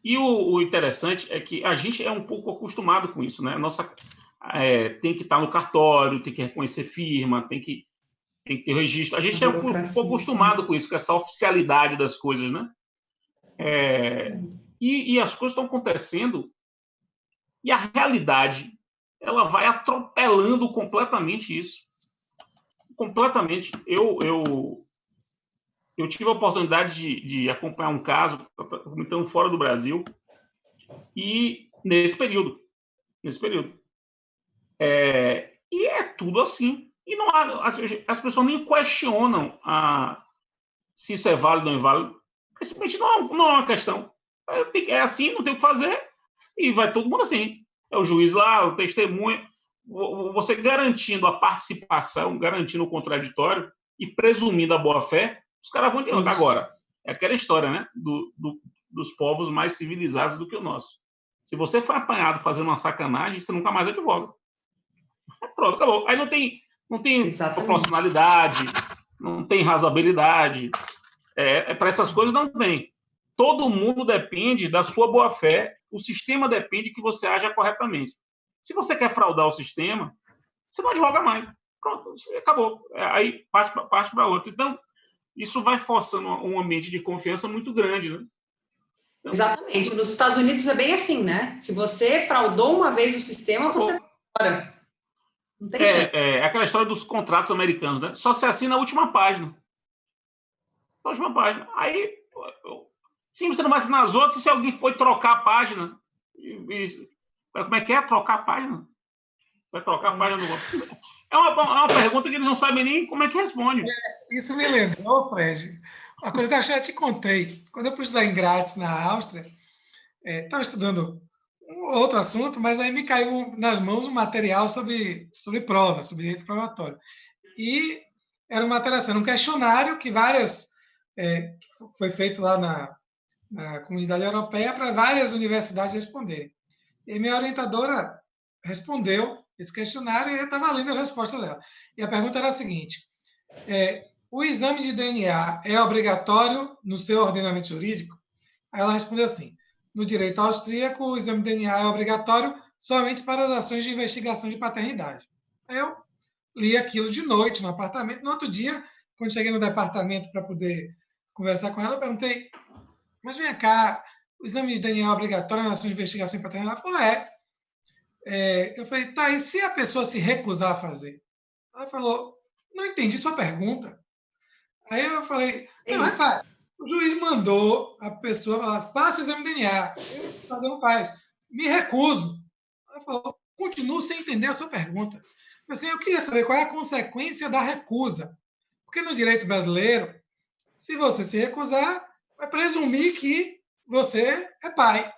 E o interessante é que a gente é um pouco acostumado com isso, né? Tem que estar no cartório, tem que reconhecer firma, tem que ter registro. A gente é um pouco acostumado com isso, com essa oficialidade das coisas, né? E as coisas estão acontecendo, e a realidade ela vai atropelando completamente isso. Completamente. Eu tive a oportunidade de acompanhar um caso, então, fora do Brasil, e nesse período. E é tudo assim. E não há, as pessoas nem questionam se isso é válido ou não é válido. Simplesmente não é uma questão. É assim, não tem o que fazer, e vai todo mundo assim. É o juiz lá, o testemunha, você garantindo a participação, garantindo o contraditório e presumindo a boa-fé, os caras vão adiante. Agora, é aquela história, né, dos povos mais civilizados do que o nosso. Se você for apanhado fazendo uma sacanagem, você nunca mais advoga. Pronto, acabou. Aí não tem proporcionalidade, não tem razoabilidade. Para essas coisas não tem. Todo mundo depende da sua boa-fé, o sistema depende que você haja corretamente. Se você quer fraudar o sistema, você não advoga mais. Pronto, acabou. Aí parte para outro. Então, isso vai forçando um ambiente de confiança muito grande, né? Então, exatamente. Nos Estados Unidos é bem assim, né? Se você fraudou uma vez o sistema, você fora. Não tem jeito. Aquela história dos contratos americanos, né? Só se assina a última página. A última página. Aí, sim, você não vai assinar as outras, se alguém for trocar a página, Como é que é? Trocar a página? Vai trocar a página do outro. É uma pergunta que eles não sabem nem como é que responde. Isso me lembrou, Fred, uma coisa que eu já te contei. Quando eu fui estudar em Graz, na Áustria, estava estudando outro assunto, mas aí me caiu nas mãos um material sobre prova, sobre direito probatório. E era uma alteração, um questionário que foi feito lá na comunidade europeia para várias universidades responderem. E minha orientadora respondeu esse questionário e eu estava lendo as respostas dela. E a pergunta era a seguinte: o exame de DNA é obrigatório no seu ordenamento jurídico? Aí ela respondeu assim: no direito austríaco, o exame de DNA é obrigatório somente para as ações de investigação de paternidade. Aí eu li aquilo de noite no apartamento. No outro dia, quando cheguei no departamento para poder conversar com ela, eu perguntei: mas vem cá, o exame de DNA é obrigatório na ações de investigação de paternidade? Ela falou: eu falei: tá, e se a pessoa se recusar a fazer? Ela falou: não entendi sua pergunta. Aí eu falei: não, repare, o juiz mandou a pessoa falar: faça o exame de DNA. Eu não faz. Me recuso. Ela falou: continuo sem entender a sua pergunta. Assim, eu queria saber qual é a consequência da recusa. Porque no direito brasileiro, se você se recusar, vai presumir que você é pai.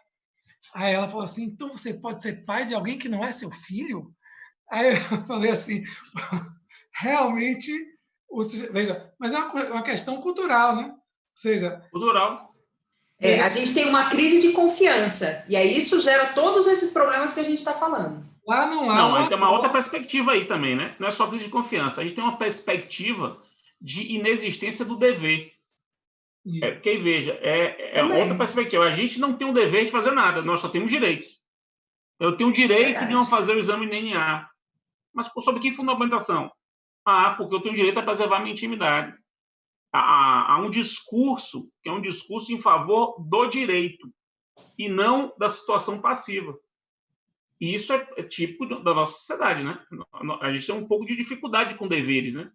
Aí ela falou assim: então você pode ser pai de alguém que não é seu filho? Aí eu falei assim: realmente, veja, mas é uma questão cultural, né? Ou seja, cultural. A gente tem uma crise de confiança, e aí isso gera todos esses problemas que a gente está falando. Lá não há. Não, aí tem uma outra perspectiva aí também, né? Não é só crise de confiança, a gente tem uma perspectiva de inexistência do dever. Porque, veja, é outra perspectiva. A gente não tem o dever de fazer nada, nós só temos direitos. Eu tenho o direito de não fazer o exame de DNA. Mas sob que fundamentação? Porque eu tenho o direito a preservar minha intimidade. Há um discurso, que é um discurso em favor do direito, e não da situação passiva. E isso é típico da nossa sociedade, né? A gente tem um pouco de dificuldade com deveres, né?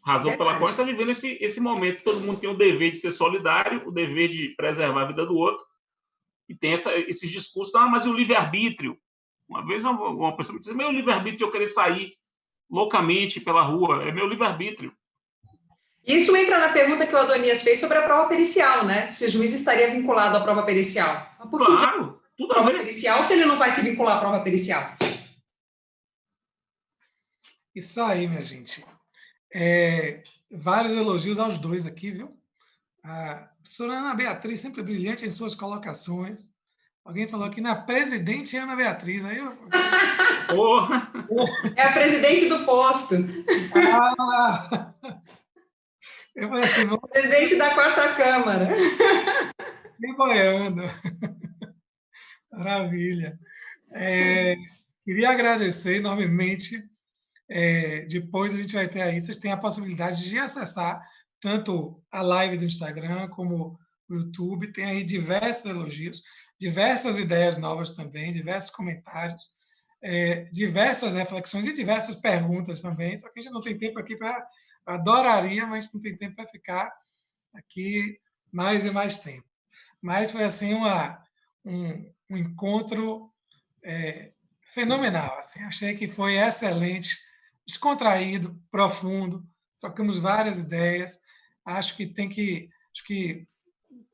Razão pela qual a gente está vivendo esse momento. Todo mundo tem o dever de ser solidário, o dever de preservar a vida do outro, e tem esses discursos: mas e o livre-arbítrio? Uma vez uma pessoa me disse: meu livre-arbítrio de eu querer sair loucamente pela rua, é meu livre-arbítrio. Isso entra na pergunta que o Adonias fez sobre a prova pericial, né? Se o juiz estaria vinculado à prova pericial. Mas por claro, que tudo prova pericial se ele não vai se vincular à prova pericial? Isso aí, minha gente. Vários elogios aos dois aqui, viu? A professora Ana Beatriz, sempre brilhante em suas colocações. Alguém falou aqui na presidente Ana Beatriz. Aí é a presidente do posto. Eu falei assim: presidente da 4ª Câmara. Me boiando. Maravilha. Queria agradecer enormemente. Depois a gente vai ter aí, vocês têm a possibilidade de acessar tanto a live do Instagram como o YouTube. Tem aí diversos elogios, diversas ideias novas também, diversos comentários, diversas reflexões e diversas perguntas também. Só que a gente não tem tempo aqui para... Adoraria, mas não tem tempo para ficar aqui mais e mais tempo. Mas foi assim um encontro fenomenal. Assim, achei que foi excelente, descontraído, profundo. Trocamos várias ideias. Acho que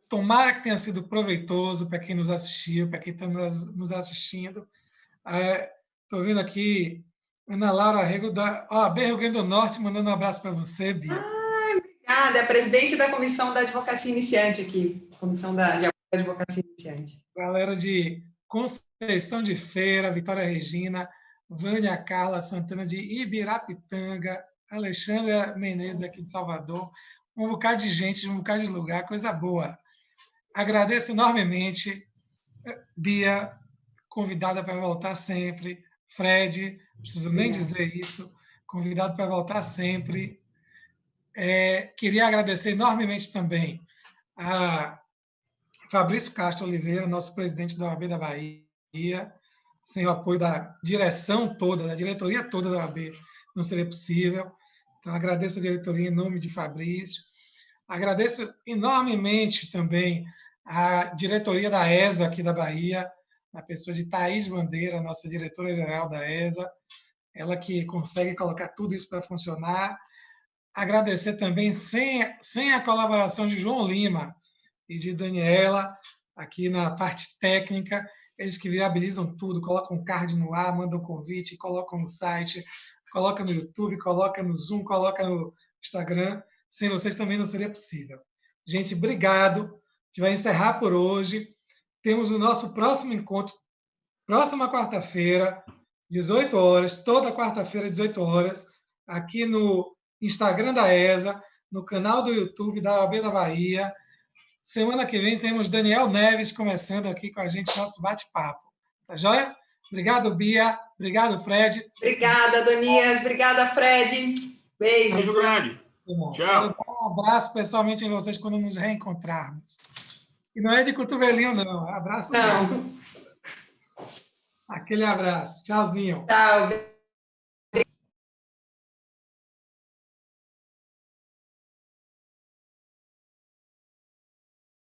tomara que tenha sido proveitoso para quem nos assistiu, para quem está nos assistindo. Estou vendo aqui Ana Laura Rego, da OAB Rio Grande do Norte, mandando um abraço para você, Bia. Obrigada. É a presidente da Comissão da Advocacia Iniciante aqui. Comissão de Advocacia Iniciante. Galera de Conceição de Feira, Vitória Regina, Vânia Carla Santana de Ibirapitanga, Alexandra Menezes aqui de Salvador. Um bocado de gente, um bocado de lugar, coisa boa. Agradeço enormemente. Bia, convidada para voltar sempre. Fred, não preciso nem dizer isso, convidado para voltar sempre. Queria agradecer enormemente também a Fabrício Castro Oliveira, nosso presidente da OAB da Bahia. Sem o apoio da direção toda, da diretoria toda da OAB, não seria possível. Então, agradeço a diretoria em nome de Fabrício. Agradeço enormemente também a diretoria da ESA aqui da Bahia, na pessoa de Thaís Bandeira, nossa diretora-geral da ESA, ela que consegue colocar tudo isso para funcionar. Agradecer também, sem a colaboração de João Lima e de Daniela, aqui na parte técnica, eles que viabilizam tudo, colocam o card no ar, mandam convite, colocam no site, colocam no YouTube, colocam no Zoom, colocam no Instagram. Sem vocês também não seria possível. Gente, obrigado. A gente vai encerrar por hoje. Temos o nosso próximo encontro, próxima quarta-feira, 18 horas, toda quarta-feira, 18 horas, aqui no Instagram da ESA, no canal do YouTube da OAB da Bahia. Semana que vem temos Daniel Neves começando aqui com a gente, nosso bate-papo. Tá joia? Obrigado, Bia. Obrigado, Fred. Obrigada, Donias. Obrigada, Fred. Beijo. Beijo grande. Tchau. Tchau. Quero dar um abraço pessoalmente em vocês quando nos reencontrarmos. E não é de cotovelinho, não. Abraço. Não. Aquele abraço. Tchauzinho. Tchau.